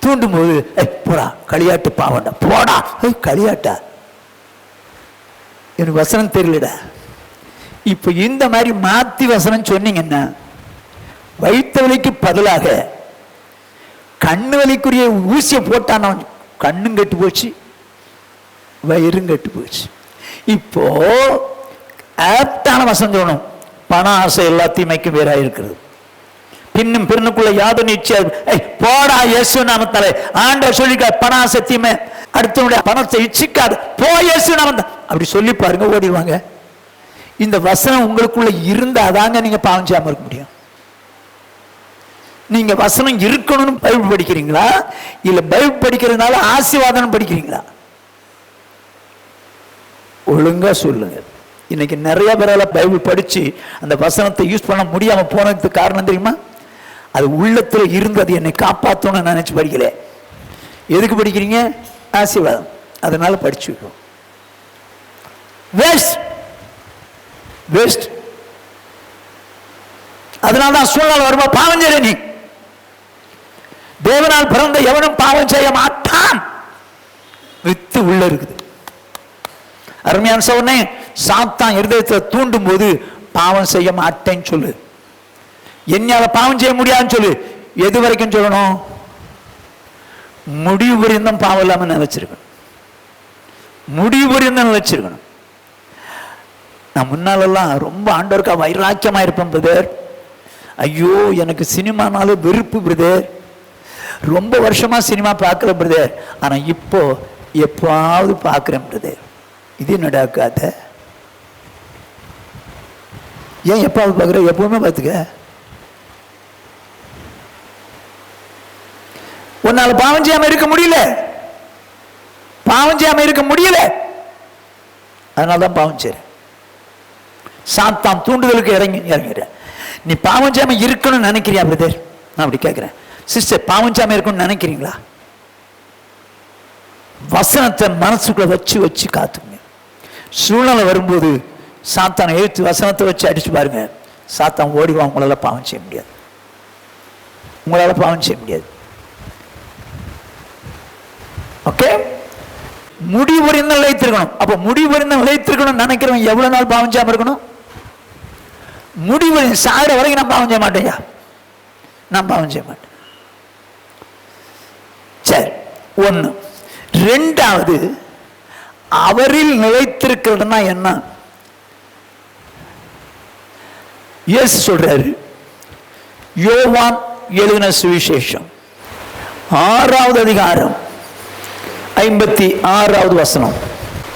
தூண்டும் போது போடா, களியாட்டு பாவண்டா, போடா, களியாட்டா, எனக்கு வசனம் தெரியலடா. இப்ப இந்த மாதிரி மாத்தி வசனம் சொன்னீங்கன்னா வைத்த வலிக்கு பதிலாக கண்ணு வலிக்குரிய ஊசியை போட்டான், கண்ணும் கெட்டு போச்சு, வயிறும் கெட்டு போச்சு. இப்போ ஆப்டான வசனம் சொல்லணும், பண ஆசை எல்லா தீமைக்கும் வேறாக இருக்கிறது, பின்னும் பின்னுக்குள்ள யாது நிச்சயம், போடா இயேசு நாமத்தாலே, ஆண்டவர் சொல்லிக்க, பண ஆசை தீமை, அடுத்தவனுடைய பணத்தை இச்சிக்காது, போ இயேசு நாமத்தால், அப்படி சொல்லி பாருங்க, ஓடிடுவாங்க. இந்த வசனம் உங்களுக்குள்ள இருந்தாதாங்க நீங்க பாவம் செய்யாம இருக்க முடியும். நீங்க வசனம் இருக்கணும்னு பைபிள் படிக்கிறீங்களா, இல்ல பைபிள் படிக்கிறதுனால ஆசீர்வாதம் படிக்கிறீங்களா? ஒழுங்கா சொல்லுங்க. இன்னைக்கு நிறைய பேரால பைபிள் படிச்சு அந்த வசனத்தை யூஸ் பண்ண முடியாம போனதுக்கு காரணம் தெரியுமா? அது உள்ளத்துல இருந்தது, என்னை காப்பாற்றணும்னு நினைச்சு படிக்கல. எதுக்கு படிக்கிறீங்க? ஆசீர்வாதம். அதனால படிச்சுக்கிறோம். Waste waste. அதனால்தான் சூழ்நிலை வருமா பாவம் செய்ய. நீ தேவனால் பிறந்த எவனும் பாவம் செய்ய மாட்டான், வித்து உள்ள இருக்குது. அருமையான சோதனை, சாத்தான் இருதயத்தை தூண்டும் போது பாவம் செய்ய மாட்டேன்னு சொல்லு, என்னால பாவம் செய்ய முடியாதுன்னு சொல்லு. எது வரைக்கும் சொல்லணும்? முடிவு பரியந்தம் பாவம் இல்லாம நினைச்சிருக்கணும், முடிவு பரியந்தம் நினைச்சிருக்கணும். நான் முன்னாலெல்லாம் ரொம்ப ஆண்டவருக்கா வைராக்கியமா இருப்பேன் பிரதர். ஐயோ எனக்கு சினிமானால வெறுப்பு பிரதர், ரொம்ப வருஷமா சினிமா பார்க்கல பிரதர், ஆனா இப்போ எப்பாவது பார்க்கிறேன் பிரதர். இது நடக்காத. ஏன் எப்பாவது பார்க்குற? எப்பவுமே பார்த்துக்க. உன்னால பாவம் செய்யாம இருக்க முடியல, பாவம் செய்யாம இருக்க முடியல, அதனாலதான் பாவம் செய்ற. சாத்தான் தூண்டுதலுக்கு இறங்கிற. நீ பாவம் செய்யாம இருக்கணும்னு நினைக்கிறியா பிரதர்? நான் அப்படி கேட்கிறேன். சிஸ்டர், பாவம் செய்யாம இருக்கணும்னு நினைக்கிறீங்களா? வசனத்தை மனசுக்குள்ள வச்சு வச்சு காத்துங்க. சூழ்நிலை வரும்போது சாத்தானை எழுத்து வசனத்தை வச்சு அடிச்சு பாருங்க, சாத்தான் ஓடிவா. உங்களால பாவம் செய்ய முடியாது, உங்களால பாவம் செய்ய முடியாது. ஓகே, முடிவறிந்த நிலைத்திருக்கணும். அப்ப முடிவறிந்த நிலைத்திருக்கணும் நினைக்கிறவன் எவ்வளவு நாள் பாவம் செய்யாம இருக்கணும்? முடிவு சாகிற வரைக்கும் நான் பாவம் செய்ய மாட்டேயா, நான் பாவம் செய்ய மாட்டேன். சரி, ஒண்ணு. ரெண்டாவது, அவரில் நிலைத்திருக்கிறதுனா என்ன? இயேசு சொல்றாரு, யோவான் எழுதின சுவிசேஷம் 6வது அதிகாரம் 56வது வசனம்.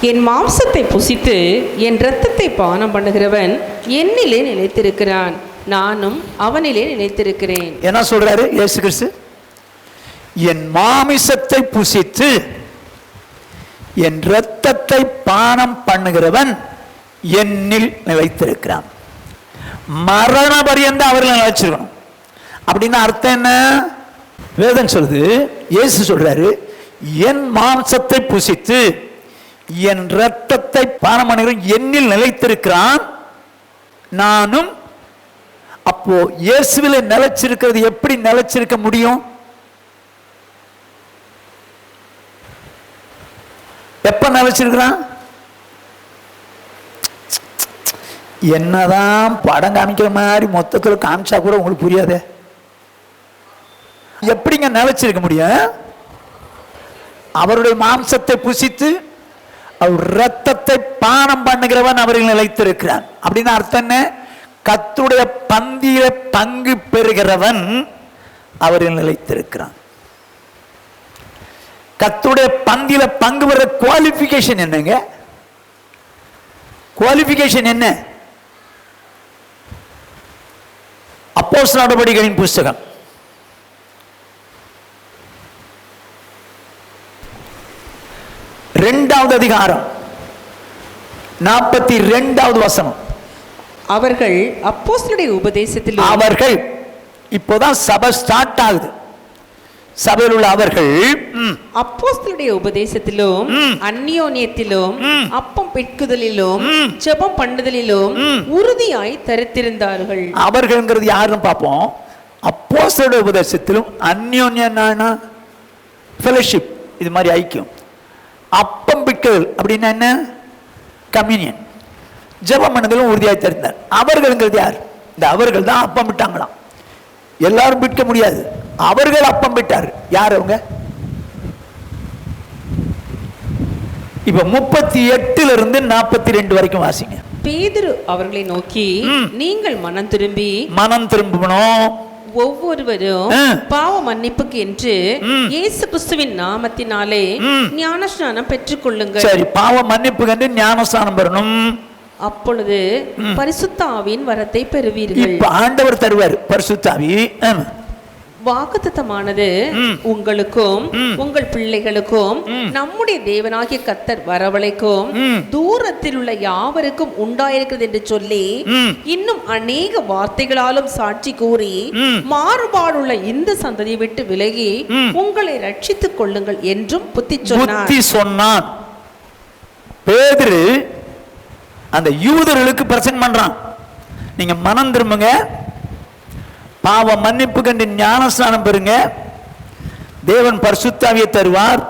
என் மாம்சத்தை புசித்து என் இரத்தத்தை பானம் பண்ணுகிறவன் என்னிலே நிலைத்திருக்கிறான், நானும் அவனிலே நிலைத்திருக்கிறேன். என்ன சொல்றாரு இயேசு கிறிஸ்து? என் மாமிசத்தை புசித்து என் இரத்தத்தை பானம் பண்ணுகிறவன் என்னில் நிலைத்திருக்கிறான். மரண பரியந்தம் அவர்கள் நிலைச்சிருக்கணும். அப்படின்னா அர்த்தம் என்ன? வேதம் சொல்லுது, இயேசு சொல்றாரு, என் மாம்சத்தை புசித்து என் இரத்தத்தை பானம் பண்ணுகிறவன் என்னில் நிலைத்திருக்கிறான், நானும். அப்போ இயேசுவிலே நிலைச்சிருக்கிறது எப்படி நிலைச்சிருக்க முடியும்? எப்ப எப்ப நிலைச்சிருக்கிறான்? என்னதான் படம் காமிக்கிற மாதிரி மொத்தத்தில் காமிச்சா கூட உங்களுக்கு புரியாதே. எப்படிங்க நிலைச்சிருக்க முடியும்? அவருடைய மாம்சத்தை புசித்து அவர் ரத்தத்தை பானம் பண்ணுகிறவன் அவர்கள் நிலைத்திருக்கிறான். அப்படின்னு அர்த்தம் என்ன? கர்த்தருடைய பந்தியில பங்கு பெறுகிறவன் அவர்கள் நிலைத்திருக்கிறான். கர்த்தருடைய பந்தியில பங்கு பெற குவாலிஃபிகேஷன் என்னங்க? குவாலிஃபிகேஷன் என்ன? அப்போஸ்தலர் நடபடிகளின் புஸ்தகம் 2வது அதிகாரம் 42வது வசனம். அவர்கள் அப்போஸ்தலருடைய உபதேசத்திலும், அவர்கள் இப்போதான் சபை ஸ்டார்ட் ஆகுது. சபையில் உள்ள அவர்கள் அப்போஸ்தலருடைய உபதேசத்திலும், அந்நியோன்யத்திலும், அப்பம் பிட்குதலிலும், ஜெபம் பண்ணுதலிலும் உறுதியாய் தரித்திருந்தார்கள். அவர்கள்ங்கிறது யாருன்னு பார்ப்போம். அப்போஸ்தலருடைய உபதேசத்திலும், அந்நியோன்யம்னா ஃபெலோஷிப், இது மாதிரி ஐக்கியம். அப்பம் பிட்குதல் அப்படின்னா என்ன? கம்யூனியன். ஜெபம் பண்ணுதலும் உறுதியாய் தரித்தார். அவர்கள்ங்கிறது யார்? இந்த அவர்கள் தான் அப்பம் விட்டாங்களாம். எல்லாரும் பிட்க முடியாது. அவர்கள் அப்பம் விட்டார். யார் அவங்க? இப்ப 38 இருந்து 42 வரைக்கும் வாசிங்க. பேதுரு அவர்களை நோக்கி, நீங்கள் மனம் திரும்பணும், ஒவ்வொருவரும் பாவ மன்னிப்புக்கு என்று இயேசு கிறிஸ்துவின் நாமத்தினாலே ஞானஸ்நானம் பெற்றுக் கொள்ளுங்கள். சரி, பாவ மன்னிப்புக்கு என்று ஞானஸ்நானம் பெறணும். அப்பொழுது பரிசுத்த ஆவியின் வரத்தை பெறுவீர்கள். இப்ப ஆண்டவர் தருவார் பரிசுத்த ஆவி. வாக்குத்தத்தமானது உங்களுக்கும் உங்கள் பிள்ளைகளுக்கும் நம்முடைய தேவனாகிய கர்த்தர் வரவழைக்கும் தூரத்தில் உள்ள யாவருக்கும் உண்டாயிருக்கிறது என்று சொல்லி இன்னும் அநேக வார்த்தைகளாலும் சாட்சி கூறி மாறுபாடுள்ள இந்த சந்ததியை விட்டு விலகி உங்களை ரட்சித்துக் கொள்ளுங்கள் என்றும் புத்தி சொன்னான். பேதுரு அந்த யூதர்களுக்கு பிரசங்கம் பண்றான். நீங்க மனம் திரும்புங்க, பாவ மன்னிப்பு கண்டு ஞானஸ்நானம் பெறுங்க, தேவன் பரிசுத்த ஆவியை தருவார்.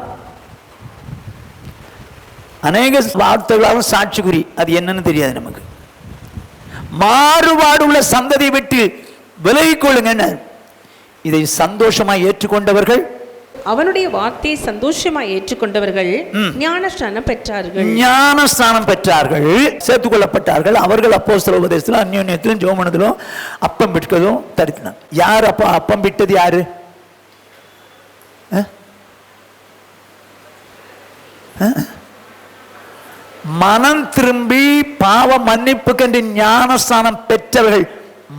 அநேக வார்த்தைகளாலும் சாட்சி குறி, அது என்னன்னு தெரியாது நமக்கு. மாறுபாடு உள்ள சந்ததியை விட்டு விலகிக் கொள்ளுங்க. இதை சந்தோஷமாய் ஏற்றுக்கொண்டவர்கள், அவனுடைய வார்த்தையை சந்தோஷமாய் ஏற்றுக்கொண்டவர்கள் ஞானஸ்நானம் பெற்றார்கள், சேர்த்துக் கொள்ளப்பட்டார்கள். அவர்கள் அப்போஸ்தலர் உபதேசத்திலும், அந்நியோன்யத்திலும், ஜெபம் பண்ணுதலும், அப்பம் பிட்கதும் தரித்தினார். யார் அப்பம் பிட்டது? யாரு? மனம் திரும்பி பாவ மன்னிப்புக்கு என்று ஞானஸ்நானம் பெற்றவர்கள்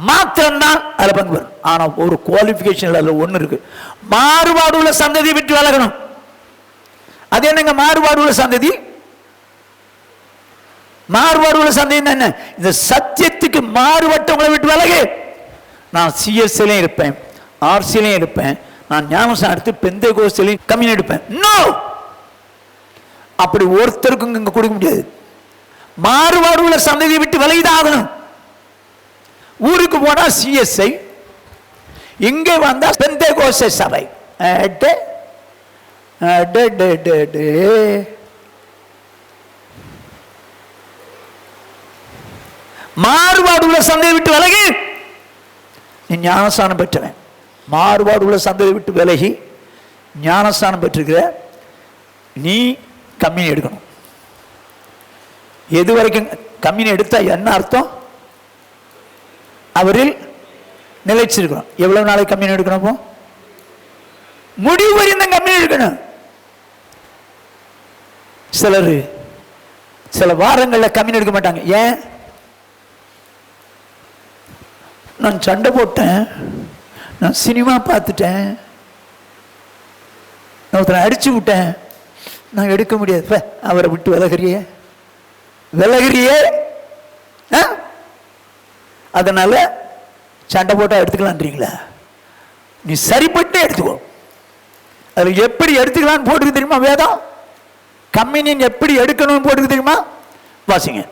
மாத்திரம்தான் அதுல பங்கு பெறும். ஆனா ஒரு குவாலிபிகேஷன் அதுல ஒண்ணு இருக்கு. மாறுபாடு உள்ள சந்ததியை விட்டு விலகணும். அது என்னங்க மாறுபாடு உள்ள சந்ததி? மாறுபாடு உள்ள சந்ததி என்ன? இந்த சத்தியத்துக்கு மாறுபட்டவங்களை விட்டு விலகு. நான் சிஎஸ்லையும் இருப்பேன், ஆர்சிலையும் இருப்பேன், நான் ஞானஸ்நானம் எடுத்து பெந்தேகோஸ்தையிலையும் கம்யூன் எடுப்பேன். நோ, அப்படி ஒருத்தருக்கும் இங்க கொடுக்க முடியாது. மாறுபாடு உள்ள சந்ததியை விட்டு விலகிதான் ஆகணும். ஊருக்கு போனா சிஎஸ்ஐ, இங்கே வந்தா பெந்தேகோஸ்தே சபை. மாறுபாடு உள்ள சந்தையை விட்டு விலகி நீ ஞானஸ்நானம் பெற்றவன். மாறுபாடு உள்ள சந்தையை விட்டு விலகி ஞானஸ்நானம் பெற்றிருக்கிற நீ கம்யூனி எடுக்கணும். எது வரைக்கும் கம்யூனி எடுத்தா என்ன அர்த்தம்? அவரில் நிலைச்சிருக்கணும். எவ்வளவு நாளைக்கு கம்யூனி எடுக்கணும்? முடிவு வரையும் கம்யூனி எடுக்கணும். சிலர் சில வாரங்களில் கம்யூனி எடுக்க மாட்டாங்க. ஏன்? நான் சண்டை போட்டேன், நான் சினிமா பார்த்துட்டேன், நான் ஒருத்தரை அடிச்சு விட்டேன், நான் எடுக்க முடியாது. அவரை விட்டு விலகிறியே அதனால சண்டை போட்டா எடுத்துக்கலான்றீங்களா? நீ சரிப்பட்டு எடுத்துக்கோ. அதில் எப்படி எடுத்துக்கலான்னு போட்டுக்கு தெரியுமா? வேதம் கம்யூனியன் எப்படி எடுக்கணும்னு போட்டுக்கு தெரியுமா? வாசிங்க.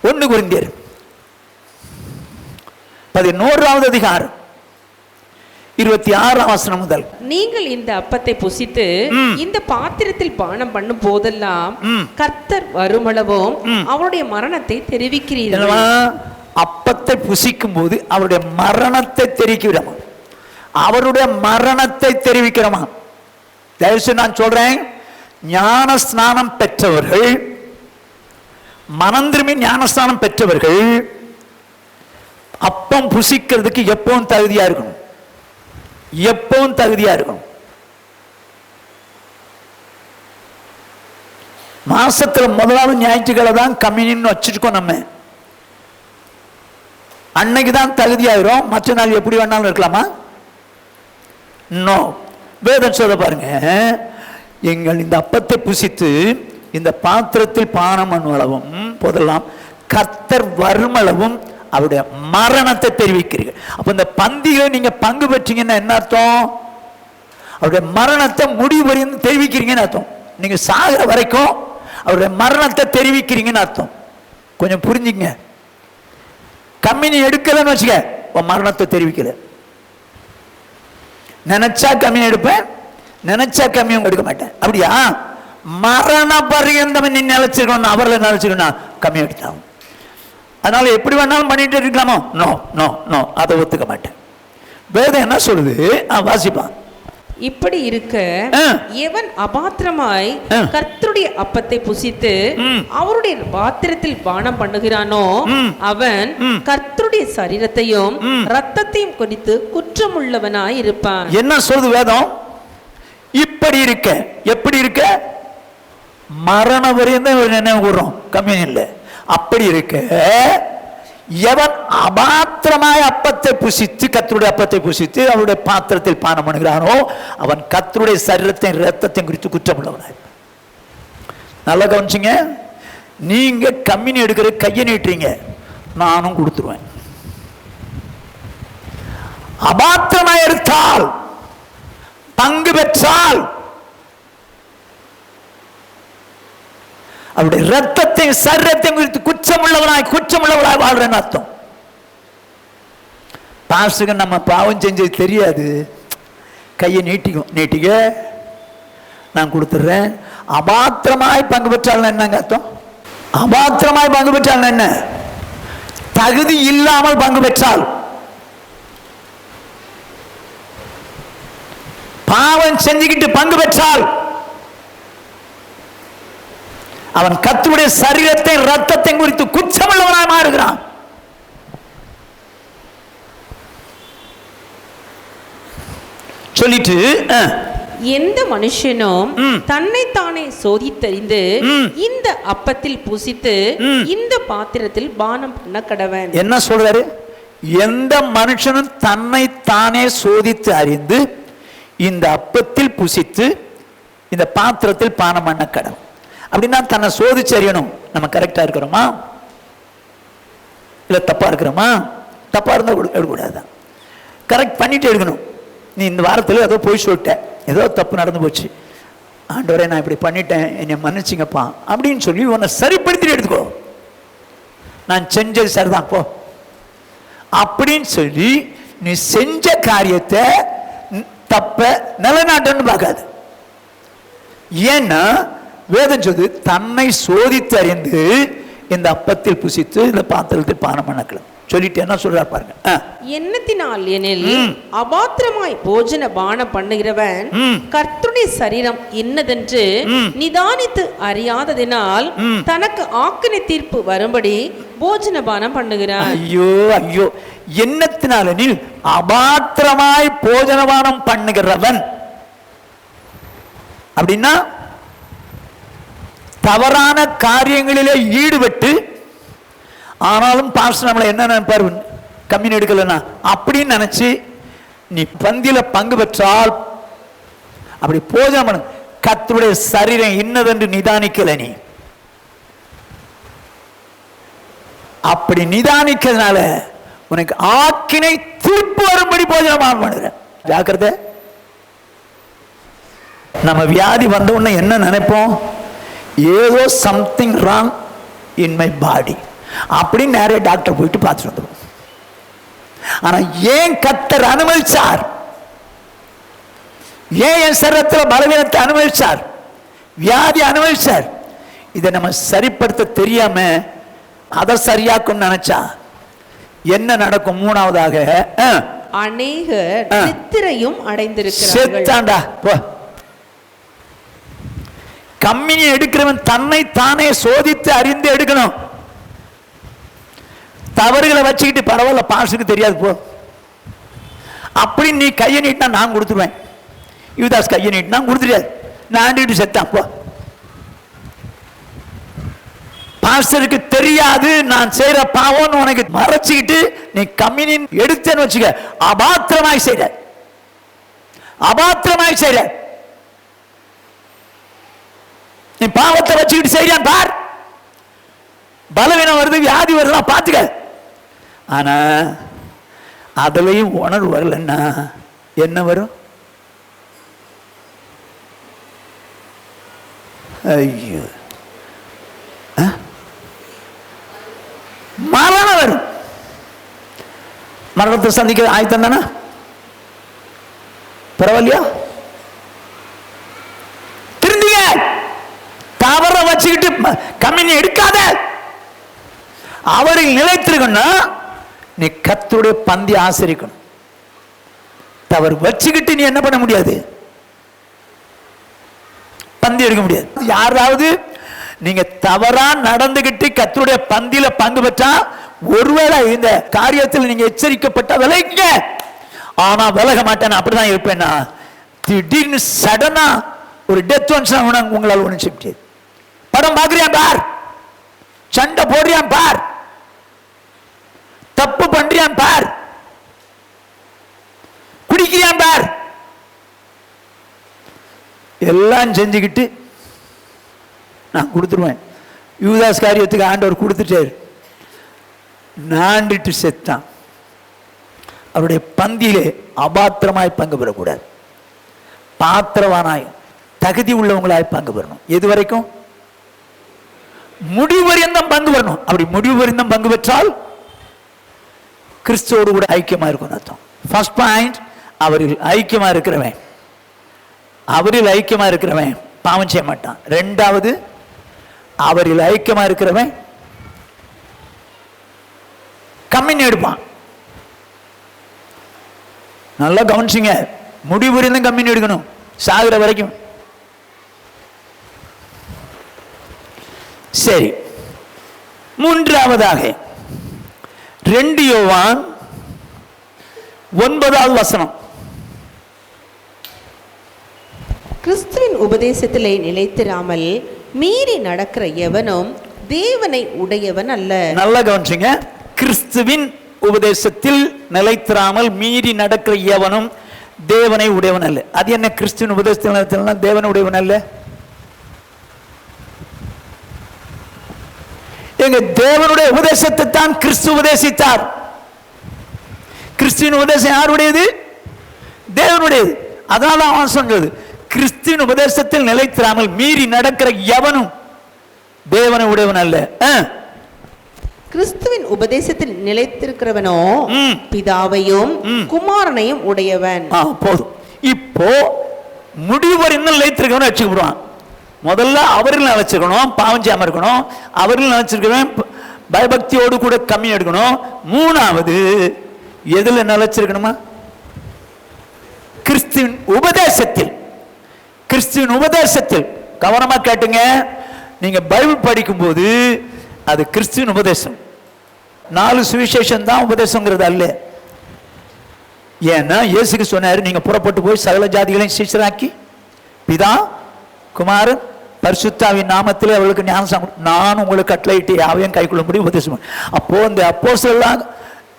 1 கொரிந்தியர் 11வது அதிகாரம் 26ஆம் வசனம் முதல். நீங்கள் இந்த அப்பத்தை புசித்து இந்த பாத்திரத்தில் பானம் பண்ணும் போதெல்லாம் கர்த்தர் வருமளவும் அவருடைய மரணத்தை தெரிவிக்கிறீர்கள். அப்பத்தை புசிக்கும் போது அவருடைய மரணத்தை தெரிவிக்கிறோமா? அவருடைய மரணத்தை தெரிவிக்கிறோமா? தயவுசெய்து நான் சொல்றேன், ஞான ஸ்நானம் பெற்றவர்கள், மனம் திரும்பி ஞானஸ்நானம் பெற்றவர்கள் அப்பம் புசிக்கிறதுக்கு எப்பவும் தகுதியா இருக்கணும். எப்பவும் தகுதியா இருக்கணும். மாசத்துல முதலாவது ஞாயிற்றுக்கிழமை தான் கம்யூனியன் வச்சிருக்கோம். நம்ம அன்னைக்கு தான் தகுதியாயிரும். மற்ற நாள் எப்படி வேணாலும் இருக்கலாமா? நோ. வேதம் சொல்ல பாருங்க, எங்கள் இந்த அப்பத்தை புசித்து இந்த பாத்திரத்தில் பானம் பண்ணுவளவும் போதெல்லாம் கர்த்தர் வருமளவும் அவருடைய மரணத்தை தெரிவிக்கிறீர்கள். அப்ப இந்த பந்திகளை நீங்க பங்கு பெற்றீங்கன்னா என்ன அர்த்தம்? அவருடைய மரணத்தை முடிவு வரையும் தெரிவிக்கிறீங்கன்னு அர்த்தம். நீங்க சாகிற வரைக்கும் அவருடைய மரணத்தை தெரிவிக்கிறீங்கன்னு அர்த்தம். கொஞ்சம் புரிஞ்சுங்க. கம்மினி எடுக்கலன்னு வச்சுக்க, உன் மரணத்தை தெரிவிக்கல. நினைச்சா கம்மியும் எடுப்பேன், நினைச்சா கம்மியும் எடுக்க மாட்டேன். அப்படியா? மரண பரியந்தம் நீ நினைச்சிருக்கணும், அவர்களை நினைச்சிருக்கணும், கம்மி எடுத்தாகும். அதனால எப்படி வேணாலும் பண்ணிட்டு இருக்கலாமோ? நோ நோ நோ, அதை ஒத்துக்க மாட்டேன். வேதம் என்ன சொல்லுது? வாசிப்பான். இப்படி இருக்க எவன் அபாத்திரமாய் கர்த்தருடைய அப்பத்தை புசித்து அவருடைய பாத்திரத்தில் பானம் பண்ணுகிறானோ அவன் கர்த்தருடைய சரீரத்தையும் ரத்தத்தையும் குறித்து குற்றமுள்ளவனாய் இருப்பான். என்ன சொல்லுது வேதம்? இப்படி இருக்க. எப்படி இருக்க? மரண வரையும் தான் நினைவு கூறுறோம் கம்யூனியன்ல. அப்படி இருக்க எவன் அபாத்திரமாய் அப்பத்தை புசித்து, கர்த்தருடைய அப்பத்தை புசித்து அவருடைய பாத்திரத்தில் பானம் பண்ணுகிறானோ அவன் கர்த்தருடைய சரீரத்தையும் இரத்தத்தையும் குறித்து குற்றம் உள்ளவனாய். நல்லா கவனிச்சிங்க. நீங்க கம்மினி எடுக்கிற கையை நீட்டுறீங்க, நானும் கொடுத்துருவேன். அபாத்திரமாய் எடுத்தால், பங்கு பெற்றால் அவருடைய ரத்தத்தையும் சரீரத்தையும் குறித்து குற்றமுள்ளவனாய் வாழ்றேன்னு அர்த்தம். பாசுக்கு நம்ம பாவம் செஞ்சது தெரியாது, கையை நீட்டிக்க நான் கொடுத்துட்றேன். அபாத்திரமாய் பங்கு பெற்றால் என்னங்க அர்த்தம்? அபாத்திரமாய் பங்கு பெற்றால் என்ன? தகுதி இல்லாமல் பங்கு பெற்றால், பாவம் செஞ்சுக்கிட்டு பங்கு பெற்றால் அவன் கர்த்தருடைய சரீரத்தை ரத்தத்தை குறித்து குற்றமுள்ளவனாய் மாறுகிறான். சொல்லிட்டு எந்த மனுஷனும் தன்னைத்தானே சோதித்தறிந்து இந்த அப்பத்தில் புசித்து இந்த பாத்திரத்தில் பானம் பண்ண கடவன். என்ன சொல்றாரு? எந்த மனுஷனும் தன்னைத்தானே சோதித்து அறிந்து இந்த அப்பத்தில் புசித்து இந்த பாத்திரத்தில் பானம் பண்ண கடவன். அப்படின்னா தன்னை சோதிச்சு அறியணும். நம்ம கரெக்டா இருக்கிறோமா இல்ல தப்பா இருக்கிறோமா? தப்பா இருந்தா எடுக்கக்கூடாது, கரெக்ட் பண்ணிட்டு எடுக்கணும். நீ இந்த வாரத்தில் ஏதோ போய் சொல்லிட்ட, ஏதோ தப்பு நடந்து போச்சு, ஆண்டவரே நான் இப்படி பண்ணிட்டேன், என்னை மன்னிச்சிங்கப்பா அப்படின்னு சொல்லி உன்னை சரிப்படுத்திட்டு எடுத்துக்கோ. நான் செஞ்சது சரிதான் போ அப்படின்னு சொல்லி நீ செஞ்ச காரியத்தை தப்ப நிலைநாட்டன்னு பார்க்காது. ஏன்னா வேதம் சொல்லுது தன்னை சோதித்து அறிந்து இந்த அப்பத்தில் புசித்து இந்த பாத்திரத்தில் பானம் பண்ணக்கலாம். சொல்லிட்டு என்ன சொல்றார் பாருங்க. எண்ணத்தினால் எனில் அபாத்திரமாய் போஜன பானம் பண்ணுகிறவன் கர்த்தருடைய சரீரம் இன்னதென்று நிதானித்து அறியாததினால் தனக்கு ஆக்கினை தீர்ப்பு வரும்படி போஜன பானம் பண்ணுகிறான். ஐயோ ஐயோ, எண்ணத்தினால் எனில் அபாத்திரமாய் போஜனபானம் பண்ணுகிறவன் அப்படின்னா தவறான காரியங்களிலே ஈடுபட்டு, ஆனாலும் பாஸ்டர் நம்மளை என்ன நினைப்பாரு, கம்மின் எடுக்கலன்னா அப்படின்னு நினைச்சு நீ பந்தியில பங்கு பெற்றால் அப்படி போஜனம் பண்ணு. கர்த்தருடைய சரீரம் இன்னதென்று நிதானிக்கல. நீ அப்படி நிதானிக்கிறதுனால உனக்கு ஆக்கினை தீர்ப்பு வரும்படி போஜனம் பண்ணுற. ஜாக்கிரதை. நம்ம வியாதி வந்த உடனே என்ன நினைப்போம்? ஏதோ something wrong in my body அப்படின்னு நிறைய டாக்டர் போயிட்டு பார்த்துட்டு வந்துடும். ஆனா ஏன் கர்த்தர் அனுமதிச்சார்? ஏன் என் சரீரத்தில் பலவீனத்தை அனுபவிச்சார், வியாதி அனுபவிச்சார்? இதை நம்ம சரிப்படுத்த தெரியாம அதை சரியாக்கும் நினைச்சா என்ன நடக்கும்? மூணாவதாக அநேகர் நித்திரையும் அடைந்திருக்கிறார்கள். செத்தாண்டா போ. கம்மினி எடுக்கிறவன் தன்னை தானே சோதித்து அறிந்து எடுக்கணும். தவறுகளை வச்சுக்கிட்டு பரவாயில்ல பாசுக்கு தெரியாது போ அப்படி நீ கையை நீட்டினா நான் கொடுத்துருவேன். யூதாஸ் கையை நீட்டினா கொடுத்துருயாது, நான் ஆண்டிட்டு செத்தான் போ. பாஸ்டருக்கு தெரியாது நான் செய்யற பாவம்னு உனக்கு மறைச்சிக்கிட்டு நீ கம்யூனியன் எடுத்தேன்னு வச்சுக்க, அபாத்திரமாய் செய்ற, அபாத்திரமாய் செய்ற. நீ பாவத்தை வச்சுக்கிட்டு செய்யான் பார், பலவீனம் வருது, வியாதி வருதா பார்த்துக்க. ஆனா அதுலயும் உணர்வு வரலன்னா என்ன வரும்? ஐயோ, மரணம் வரும். மரணத்தை சந்திக்க ஆயத்தம் தானே? பரவாயில்லையா? திருந்திங்க. தவற வச்சுக்கிட்டு கம்மினி எடுக்காத. அவரில் நிலைத்திருக்கணும். நீ கர்த்தருடைய பந்தி ஆசரிக்கணும். தவறு வச்சுக்கிட்டு நீ என்ன பண்ண முடியாது? பந்தி எடுக்க முடியாது. யாராவது நீங்க தவறா நடந்துகிட்டு கர்த்தருடைய பந்தியில பங்கு பெற்றா, ஒருவேளை இந்த காரியத்தில் நீங்க எச்சரிக்கப்பட்ட விலகுங்க. ஆனா விலக மாட்டேன் அப்படிதான் இருப்பேன்னா, திடீர்னு சடனா ஒரு டெத் வந்துச்சுன்னா உங்களால் ஒன்றும் செய்ய முடியாது. படம் பார்க்குறியான் பார், சண்டை போடுறியான் பார், தப்பு பண்றியான் பார், குடிக்கிறியான் பார், எல்லாம் செஞ்சுக்கிட்டு நான் கொடுத்துருவேன். யூதாஸ் காரியத்துக்கு ஆண்டவர் கொடுத்துட்டாரு, நாண்டிட்டு செத்தான். அவருடைய பந்தியிலே அபாத்திரமாய் பங்கு பெறக்கூடாது, பாத்திரவானாய் தகுதி உள்ளவங்களாய் பங்கு பெறணும். எது வரைக்கும்? முடிவு வரையும் பங்கு பெறணும். அப்படி முடிவு வரையும் பங்கு பெற்றால் கிறிஸ்துவோடு கூட ஐக்கியமா இருக்கும் அர்த்தம். ஃபர்ஸ்ட் பாயிண்ட், அவரில் ஐக்கியமா இருக்கிறவன், அவரில் ஐக்கியமா இருக்கிறவன் பாவம் செய்ய மாட்டான். ரெண்டாவது, அவரில் ஐக்கியமா இருக்கிறவன் கம்மின் எடுப்பான். நல்லா கவனிச்சிங்க, முடிவு வரையும் கம்மின் எடுக்கணும், சாகுற வரைக்கும். சரி, மூன்றாவதாக 2 யோவான் 9வது வசனம். கிறிஸ்துவின் உபதேசத்திலே நிலைத்திராமல் மீறி நடக்கிற எவனும் தேவனை உடையவன் அல்ல. நல்லா கவனிச்சுங்க, கிறிஸ்துவின் உபதேசத்தில் நிலைத்திராமல் மீறி நடக்கிற எவனும் தேவனை உடையவன் அல்ல. அது என்ன? கிறிஸ்துவின் உபதேசத்தில் நிலைத்திராமல் தேவனை உடையவன் அல்ல. எங்க தேவனுடைய உபதேசத்தை தான் கிறிஸ்து உபதேசித்தார். கிறிஸ்துவின் உபதேசம் யாருடையது? தேவனுடையது. அதனால அவன் சொன்னது, கிறிஸ்துவின் உபதேசத்தில் நிலைத்திராமல் மீறி நடக்கிற எவனும் தேவனை உடையவன் அல்ல. கிறிஸ்துவின் உபதேசத்தில் நிலைத்திருக்கிறவனோ பிதாவையும் குமாரனையும் உடையவன். போதும். இப்போ முடிவு இன்னும் நிலைத்திருக்கவன் வச்சுக்கிடுவான். முதல்ல அவரில் நினைச்சிருக்கணும், பாவம் செய்யாம இருக்கணும். அவரில் நினைச்சிருக்கணும், பயபக்தியோடு கூட கம்மி எடுக்கணும். மூணாவது, எதுல நிலைச்சிருக்கணுமா? கிறிஸ்துவின் உபதேசத்தில். கிறிஸ்துவின் உபதேசத்தில் கவனமா கேட்டுங்க. நீங்க பைபிள் படிக்கும் போது அது கிறிஸ்துவின் உபதேசம். 4 சுவிசேஷம் தான் உபதேசங்கிறது அல்ல. ஏன்னா இயேசுக்கு சொன்னாரு, நீங்க புறப்பட்டு போய் சகல ஜாதிகளையும் சீஷராக்கி பிதா குமாரன் பரிசுத்தாவின் நாமத்திலே அவர்களுக்கு ஞானம், நான் உங்களுக்கு கட்டளையிட்டு யாவையும் கைக்கொள்ளும்படி உபதேசம். அப்போ இந்த அப்போஸ்தலர்கள்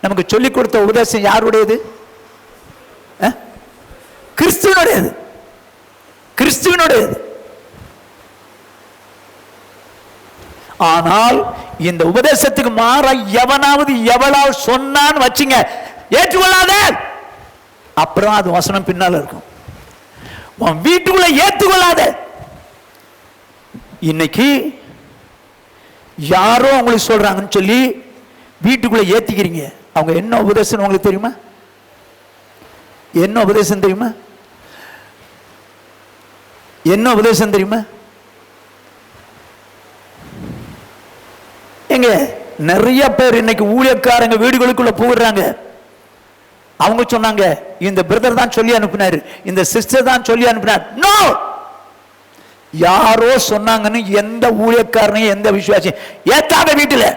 நமக்கு சொல்லிக் கொடுத்த உபதேசம் யாருடையது? கிறிஸ்துவனுடையது. கிறிஸ்துவனுடையது. ஆனால் இந்த உபதேசத்துக்கு மாற எவனாவது எவளாவது சொன்னான்னு வச்சுங்க, ஏற்றுக்கொள்ளாத. அப்புறம் அது வசனம் பின்னால இருக்கும். உன் வீட்டுக்குள்ள ஏற்றுக்கொள்ளாத. இன்னைக்கு யாரோ உங்களுக்கு சொல்றாங்கன்னு சொல்லி வீட்டுக்குள்ள ஏத்திக்கிறீங்க. அவங்க என்ன உபதேசம் உங்களுக்கு தெரியுமா? என்ன உபதேசம் தெரியுமா? என்ன உபதேசம் தெரியுமா? எங்க நிறைய பேர் இன்னைக்கு ஊழியக்காரங்க வீடுகளுக்குள்ள போடுறாங்க. அவங்க சொன்னாங்க, இந்த பிரதர் தான் சொல்லி அனுப்பினாரு, இந்த சிஸ்டர் தான் சொல்லி அனுப்பினார். நோ, யாரோ சொன்னாங்கன்னு எந்த ஊழியக்காரனையும் எந்த விசுவாசியும் ஏத்தாத வீட்டில்.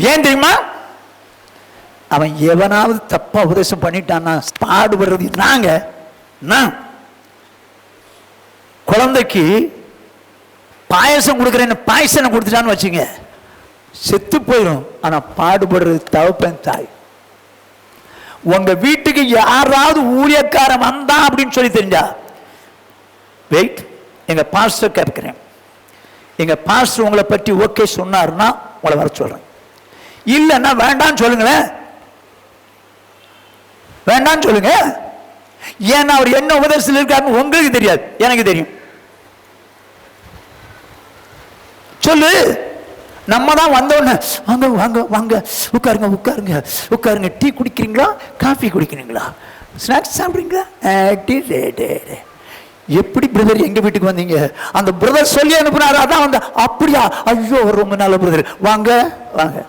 ஏன் தெரியுமா? அவன் எவனாவது தப்பா உபதேசம் பண்ணிட்டான்னா பாடுபடுறது நாங்க. குழந்தைக்கு பாயசம் கொடுக்குறேன்னு பாயசம் கொடுத்துட்டான்னு வச்சுங்க, செத்து போயிடும். ஆனா பாடுபடுறது தகப்பன் தாய். உங்க வீட்டுக்கு யாராவது ஊழியக்காரன் வந்தா அப்படின்னு சொல்லி தெரிஞ்சா, வெயிட், எங்க பாஸ்டர் கேட்கிறேன், எங்க பாஸ்டர் உங்களை பற்றி ஓகே சொன்னாருன்னா உங்களை வர சொல்றேன், இல்லைன்னா வேண்டான்னு சொல்லுங்களேன். வேண்டான்னு சொல்லுங்க. ஏன்னா அவர் என்ன உபதேசத்தில் இருக்காருன்னு உங்களுக்கு தெரியாது, எனக்கு தெரியும். சொல்லு. நம்ம தான் வந்தோடனே வாங்க வாங்க வாங்க உட்காருங்க உட்காருங்க உட்காருங்க, டீ குடிக்கிறீங்களா, காஃபி குடிக்கிறீங்களா, ஸ்நாக்ஸ் சாப்பிட்றீங்களா, எப்படி பிரதர் எங்க வீட்டுக்கு வந்தீங்க? அந்த பிரதர் சொல்லி அனுப்புனாரு, அதான் வந்த. அப்படியா? ஐயோ ரொம்ப நல்ல பிரதர், வாங்க வாங்க.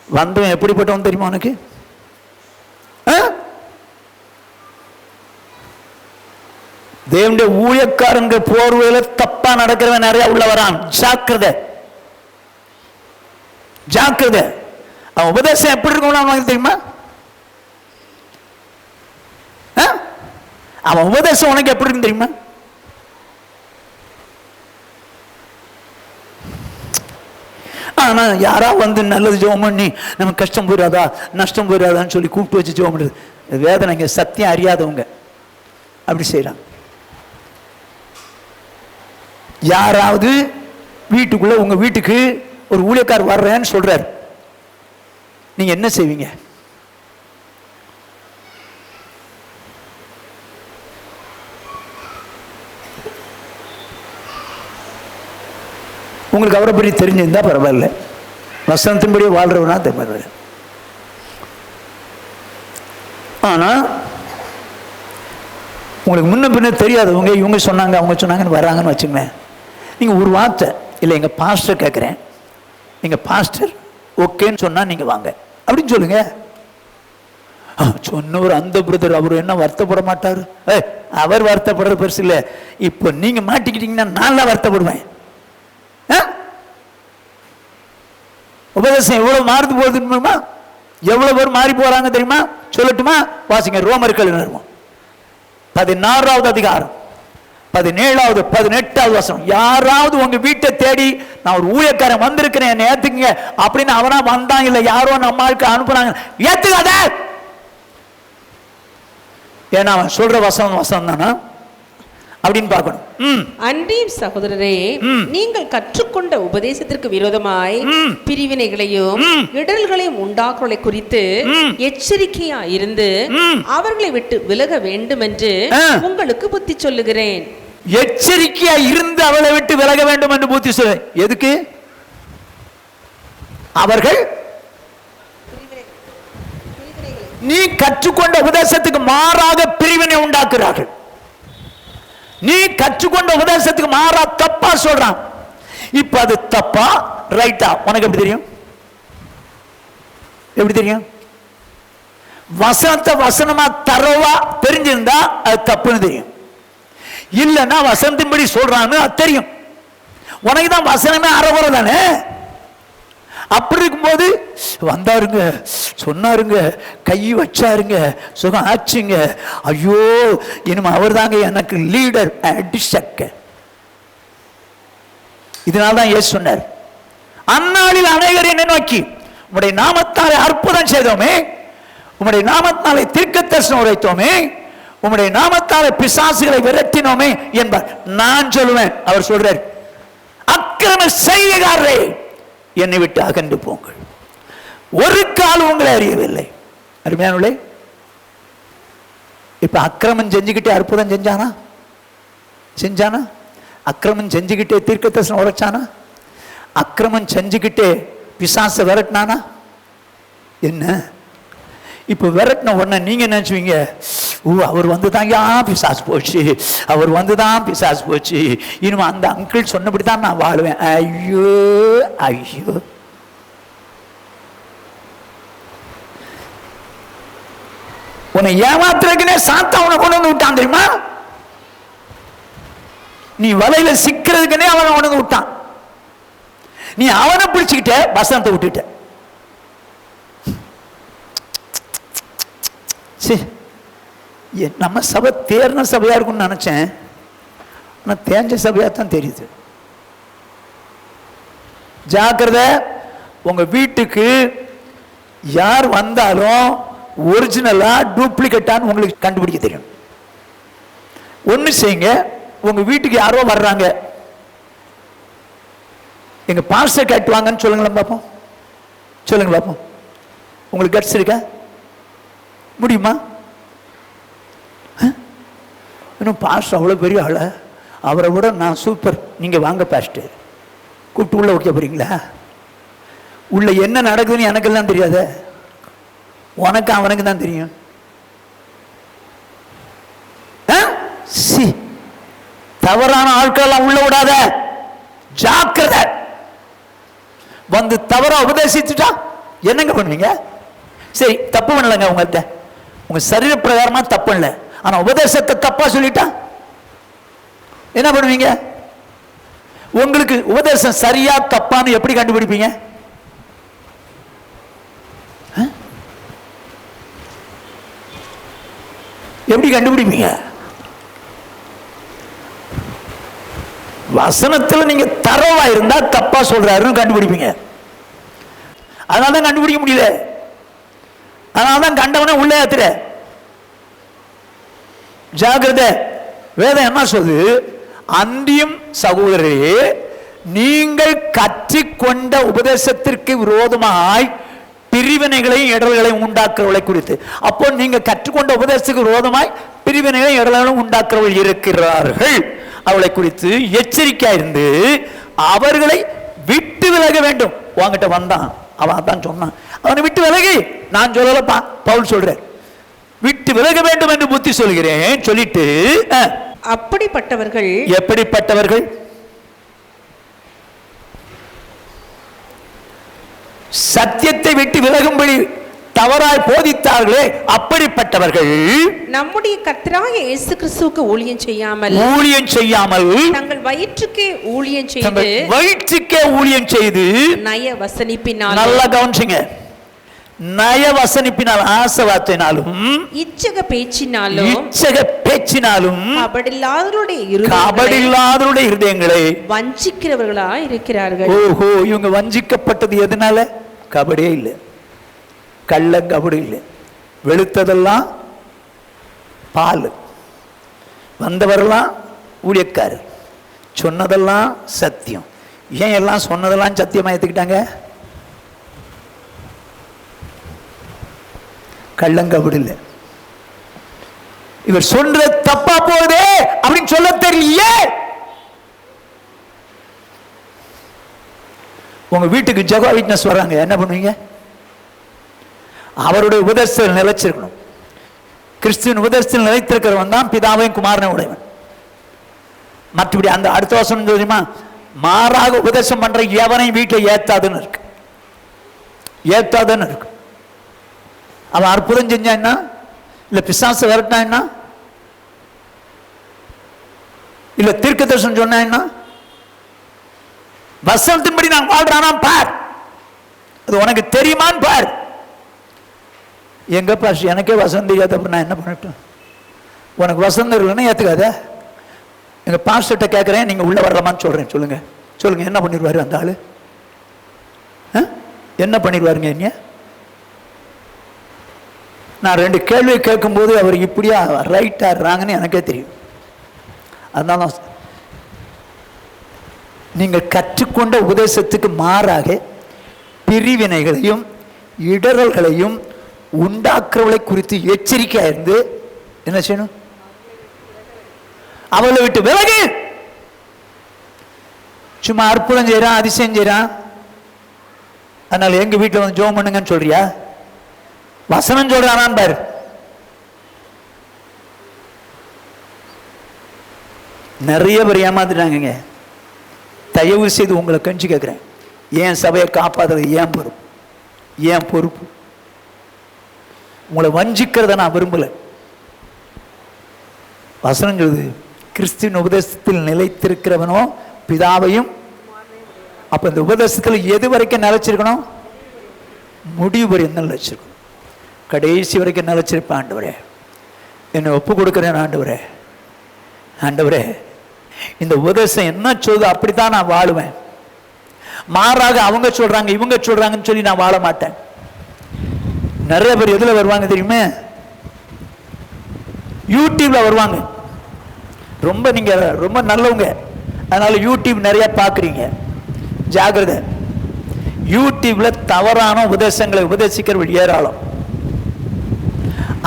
வந்தவன் எப்படிப்பட்டவன் தெரியுமா உனக்கு? தேவனுடைய ஊழியக்காரங்க போர்வையில தப்பா நடக்கிறவன் நிறைய உள்ள வரான். ஜாக்கிரதை ஜாக்கிரதை. அவன் உபதேசம் எப்படி இருக்கும் தெரியுமா? அவன் உபதேசம் உனக்கு எப்படி இருக்கு தெரியுமா? ஆனா யாரா வந்து நல்லது ஜெபம் பண்ணி நம்ம கஷ்டம் போயிடாதா நஷ்டம் போயிடாதான்னு சொல்லி கூப்பிட்டு வச்சு ஜெபம் பண்ணுறது, வேதனைங்க. சத்தியம் அறியாதவங்க அப்படி செய்யறாங்க. யாராவது வீட்டுக்குள்ள, உங்க வீட்டுக்கு ஒரு ஊழியக்கார் வர்றேன்னு சொல்றாரு, நீங்க என்ன செய்வீங்க? உங்களுக்கு அவரை பற்றி தெரிஞ்சிருந்தா பரவாயில்ல, வசனத்தின்படியே வாழ்றவனா தெரியாது. ஆனா உங்களுக்கு முன்ன பின்ன தெரியாதவங்க இவங்க சொன்னாங்க அவங்க சொன்னாங்கன்னு வராங்கன்னு வச்சுங்களேன், நீங்க ஒரு வார்த்தை, இல்லை எங்க பாஸ்டர் கேட்குறேன், எங்க பாஸ்டர் ஓகேன்னு சொன்னா நீங்க வாங்க அப்படின்னு சொல்லுங்க. சொன்னவர் அந்த பிரதர் அவர் என்ன வருத்தப்பட மாட்டாரு? அவர் வருத்தப்படுறது பெருசு இல்லை. இப்போ நீங்க மாட்டிக்கிட்டீங்கன்னா நான் வருத்தப்படுவேன். உபதேசம் எவ்வளவு மாறுது போகுது தெரியுமா? எவ்வளவு பேர் மாறி போறாங்க தெரியுமா? சொல்லட்டுமா? வாசிங்க ரோமர்கள் 16வது அதிகாரம் 17வது 18வது வசனம். யாராவது உங்க வீட்டை தேடி நான் ஒரு ஊழியக்காரன் வந்திருக்கிறேன் என்ன ஏத்துக்குங்க அப்படின்னு அவனா வந்தான், இல்ல யாரோ நம்ம ஆளுக்கு அனுப்புறாங்க, ஏத்துக்காத. ஏன்னா அவன் சொல்ற வசனம் தானா அப்படின்னு பார்க்கணும். அன்றியும் சகோதரரே, நீங்கள் கற்றுக்கொண்ட உபதேசத்திற்கு விரோதமாய் பிரிவினைகளையும் இடர்களையும் உண்டாக்குவதை குறித்து எச்சரிக்கையா இருந்து அவர்களை விட்டு விலக வேண்டும் என்று உங்களுக்கு புத்தி சொல்லுகிறேன். எச்சரிக்கையா இருந்து அவளை விட்டு விலக வேண்டும் என்று புத்தி சொல்ல. எதுக்கு? அவர்கள் நீ கற்றுக்கொண்ட உபதேசத்துக்கு மாறாக பிரிவினை உண்டாக்குறார்கள். நீ கற்றுக்கொண்ட உபதேசத்துக்கு மாறா தப்பா சொல்றான். இப்ப அது தப்பா ரைட்டா உனக்கு எப்படி தெரியும்? எப்படி தெரியும்? வசனத்தை வசனமா தரவா தெரிஞ்சிருந்தா அது தப்புன்னு தெரியும். இல்லைன்னா வசனத்தின்படி சொல்றான்னு அது தெரியும். உனக்கு தான் வசனமே அறகுறை தானே. அப்படி இருக்கும்போது வந்தாருங்க, சொன்னாருங்க, கை வச்சாருங்க, சுகம் ஆச்சுங்க, ஐயோ இனிமே அவர் தாங்க எனக்கு லீடர் அடிச்சக்க. இதனால்தான் இயேசு சொன்னார், அந்நாளில் அநேகர் என்னை நோக்கி உம்முடைய நாமத்தாலே அற்புதம் செய்தோமே, உம்முடைய நாமத்தாலே தீர்க்கதரிசனம் உரைத்தோமே, உம்முடைய நாமத்தாலே பிசாசுகளை விரட்டினோமே என்பார். நான் சொல்லுவேன், அவர் சொல்றார், அக்கிரம செய்கைக்காரரே என்னை விட்டு அகன்று போங்கள், ஒரு கால் உங்களை அறியவில்லை. அருமையானே, இப்ப அக்கிரமம் செஞ்சுக்கிட்டே அற்புதம் செஞ்சானா? அக்கிரமம் செஞ்சுக்கிட்டே தீர்க்கதரிசனம் உரைச்சானா? அக்கிரமம் செஞ்சுக்கிட்டே பிசாசை விரட்டினானா? என்ன இப்ப விரட்டின உடனே நீங்க நினைச்சுவீங்க, அவர் வந்து தான் பிசாசு போச்சு, அவர் வந்து தான் பிசாசு போச்சு, இனிமே அந்த அங்கிள் சொன்னபடி தான் நான் வாழுவேன். ஐயோ ஐயோ, உன்னை ஏமாத்துறதுக்குனே சாத்தா உன்னை கொண்டு வந்து விட்டான் தெரியுமா? நீ வலையில சிக்கிறதுக்குனே அவனை கொண்டு வந்து விட்டான். நீ அவனை பிடிச்சுக்கிட்ட, வசனத்தை விட்டுட்ட. நம்ம சபை தேர்ன சபையா இருக்கும்னு நினைச்சேன், ஆனா தேஞ்ச சபையா தான் தெரியுது. ஜாக்கிரதை, உங்க வீட்டுக்கு யார் வந்தாலும் ஒரிஜினலா டூப்ளிகேட்டான்னு உங்களுக்கு கண்டுபிடிக்க தெரியும். ஒண்ணு செய்யுங்க, உங்க வீட்டுக்கு யாரோ வர்றாங்க, எங்க பாஸ்டர் கேட்டுவாங்கன்னு சொல்லுங்களேன் பார்ப்போம். சொல்லுங்க பார்ப்போம், உங்களுக்கு கட்ஸ் இருக்கா? முடியுமா? இன்னும் பாஸ்டர் அவ்வளோ பெரிய ஆள, அவரை விட நான் சூப்பர், நீங்க வாங்க பாஸ்டர் கூப்பிட்டு உள்ள வைக்க போறீங்களா? உள்ள என்ன நடக்குதுன்னு எனக்கெல்லாம் தெரியாத, உனக்கு அவனுக்கு தான் தெரியும். தவறான ஆட்களெல்லாம் உள்ள விடாத, ஜாக்கிரதை. வந்து தவறா உபதேசிச்சுட்டா என்னங்க பண்ணுவீங்க? சரி, தப்பு பண்ணலங்க, உங்கள்கிட்ட உங்க சரீர பிரகாரமா தப்பு இல்லை, ஆனா உபதேசத்தை தப்பா சொல்லிட்டா என்ன பண்ணுவீங்க? உங்களுக்கு உபதேசம் சரியா தப்பான்னு எப்படி கண்டுபிடிப்பீங்க? எப்படி கண்டுபிடிப்பீங்க? வசனத்தில் நீங்க தரவா இருந்தா தப்பா சொல்றாருன்னு கண்டுபிடிப்பீங்க. அதனாலதான் கண்டுபிடிக்க முடியல, அதனாலதான் கண்டவனை உள்ளே ஏத்துற. ஜாகிரதை, வேதம் என்ன சொல்லுது? அன்றியும் சகோதரரே, நீங்கள் கற்றுக்கொண்ட உபதேசத்திற்கு விரோதமாய் பிரிவினைகளையும் இடர்களையும் உண்டாக்குறவளை குறித்து. அப்போ நீங்க கற்றுக்கொண்ட உபதேசத்துக்கு விரோதமாய் பிரிவினைகளையும் இடர்களையும் உண்டாக்குறவர்கள் இருக்கிறார்கள், அவளை குறித்து எச்சரிக்கையா இருந்து அவர்களை விட்டு விலக வேண்டும். உங்ககிட்ட வந்தான், அவன் தான் சொன்னான், அவனை விட்டு விலகி, நான் சொல்லலப்பா, பவுல் சொல்றேன், விட்டு விலக வேண்டும் என்று புத்தி சொல்கிறேன் சொல்லிட்டு, அப்படிப்பட்டவர்கள் எப்படிப்பட்டவர்கள்? சத்தியத்தை விட்டு விலகும்படி தவறாய் போதித்தார்களே, அப்படிப்பட்டவர்கள் நம்முடைய கர்த்தராகிய இயேசு கிறிஸ்துவுக்கு ஊழியம் செய்யாமல் தங்கள் வயிற்றுக்கே ஊழியம் செய்து நய வசனிப்பினால், நல்லா கவனிச்சுங்க, நய வசனிப்பினால், ஆசவார்த்தையினாலும் இச்சக பேச்சினாலும் கபடில்லாதவருடைய இருதயங்களை வஞ்சிக்கிறவர்களா இருக்கிறார்கள். ஓஹோ, இவங்க வஞ்சிக்கப்பட்டது எதனால? கபடியே இல்லை, கள்ள கபடி இல்லை, வெளுத்ததெல்லாம் பால், வந்தவரெல்லாம் ஊழியக்காரர், சொன்னதெல்லாம் சத்தியம். ஏன் எல்லாம் சொன்னதெல்லாம் சத்தியமா ஏத்துக்கிட்டாங்க? கள்ளங்கபடி இல்லை. இவர் சொல்ற தப்பா போகுதே அப்படின்னு சொல்ல தெரியலையே. உங்க வீட்டுக்கு ஜெகோவா விட்னஸ் வர்றாங்க, என்ன பண்ணுவீங்க? அவருடைய உபதேசத்தில் நிலைச்சிருக்கணும். கிறிஸ்துவின் உபதேசத்தில் நிலைத்திருக்கிறவன் தான் பிதாவையும் குமாரனை உடையவன். மற்றபடி அந்த அடுத்த வசனம் தெரியுமா? மாறாக உபதேசம் பண்ற எவனையும் வீட்டில் ஏத்தாதுன்னு இருக்கு. அவன் அற்புதம் செஞ்சா என்ன, இல்ல பிசாசு விரட்டினா என்ன, இல்ல தீர்க்க தரிசனம் சொன்னா என்ன, வசனத்தின்படி நான் வாழ்றானா பார், அது உனக்கு தெரியுமான்னு பார். எங்க பாஸ், எனக்கே வசனம் தெரியாது, அப்புறம் நான் என்ன பண்ணட்டும்? உனக்கு வசனம் இல்லைன்னா ஏத்துக்காத. எங்க பாஸ்டர்கிட்ட கேட்கிறேன், நீங்க உள்ள வரலாமான்னு சொல்றேன், சொல்லுங்க சொல்லுங்க, என்ன பண்ணிடுவாரு அந்த ஆளு? என்ன பண்ணிடுவாருங்க? என்ன, நான் 2 கேள்வி கேட்கும்போது அவர் இப்படியா ரைட்டா ராங்கன்னு எனக்கே தெரியும். அதனால நீங்கள் கற்றுக்கொண்ட உபதேசத்துக்கு மாறாக பிரிவினைகளையும் இடரல்களையும் உண்டாக்குறவளை குறித்து எச்சரிக்கையா இருந்து என்ன செய்யணும்? அவளை விட்டு விலகு. சும்மா அற்புதம் செய்யறான், அதிசயம் செய்யறான், அதனால எங்க வீட்டில் வந்து ஜெபம் பண்ணுங்கன்னு சொல்றியா? வசனம் சொல்றானான் பாரு. நிறைய பேர் ஏமாத்துட்டாங்கங்க. தயவு செய்து உங்களை கஞ்சி கேட்குறேன், ஏன் சபையை காப்பாற்றுறது ஏன் பொறுப்பு? ஏன் பொறுப்பு? உங்களை வஞ்சிக்கிறத நான் விரும்பலை. வசனம் சொல்லுது, கிறிஸ்துவின் உபதேசத்தில் நிலைத்திருக்கிறவனோ பிதாவையும். அப்ப இந்த உபதேசத்தில் எது வரைக்கும் நிலைச்சிருக்கணும்? முடிவு வரையும் நிலைச்சிருக்கணும். கடைசி வரைக்கும் நிலைச்சிருப்பேன். ஆண்டவரே, என்னை ஒப்பு கொடுக்குறேன். ஆண்டவரே, ஆண்டவரே, இந்த உபதேசம் என்ன சொல்லுது அப்படித்தான் நான் வாழுவேன். மாறாக அவங்க சொல்றாங்க இவங்க சொல்றாங்கன்னு சொல்லி நான் வாழ மாட்டேன். நிறைய பேர் எதுல வருவாங்க தெரியுமே? யூடியூப்ல வருவாங்க. நீங்க ரொம்ப நல்லவங்க, அதனால யூடியூப் நிறைய பாக்குறீங்க. ஜாகிரதை. யூடியூப்ல தவறான உபதேசங்களை உபதேசிக்கிறவர்கள் ஏராளம்.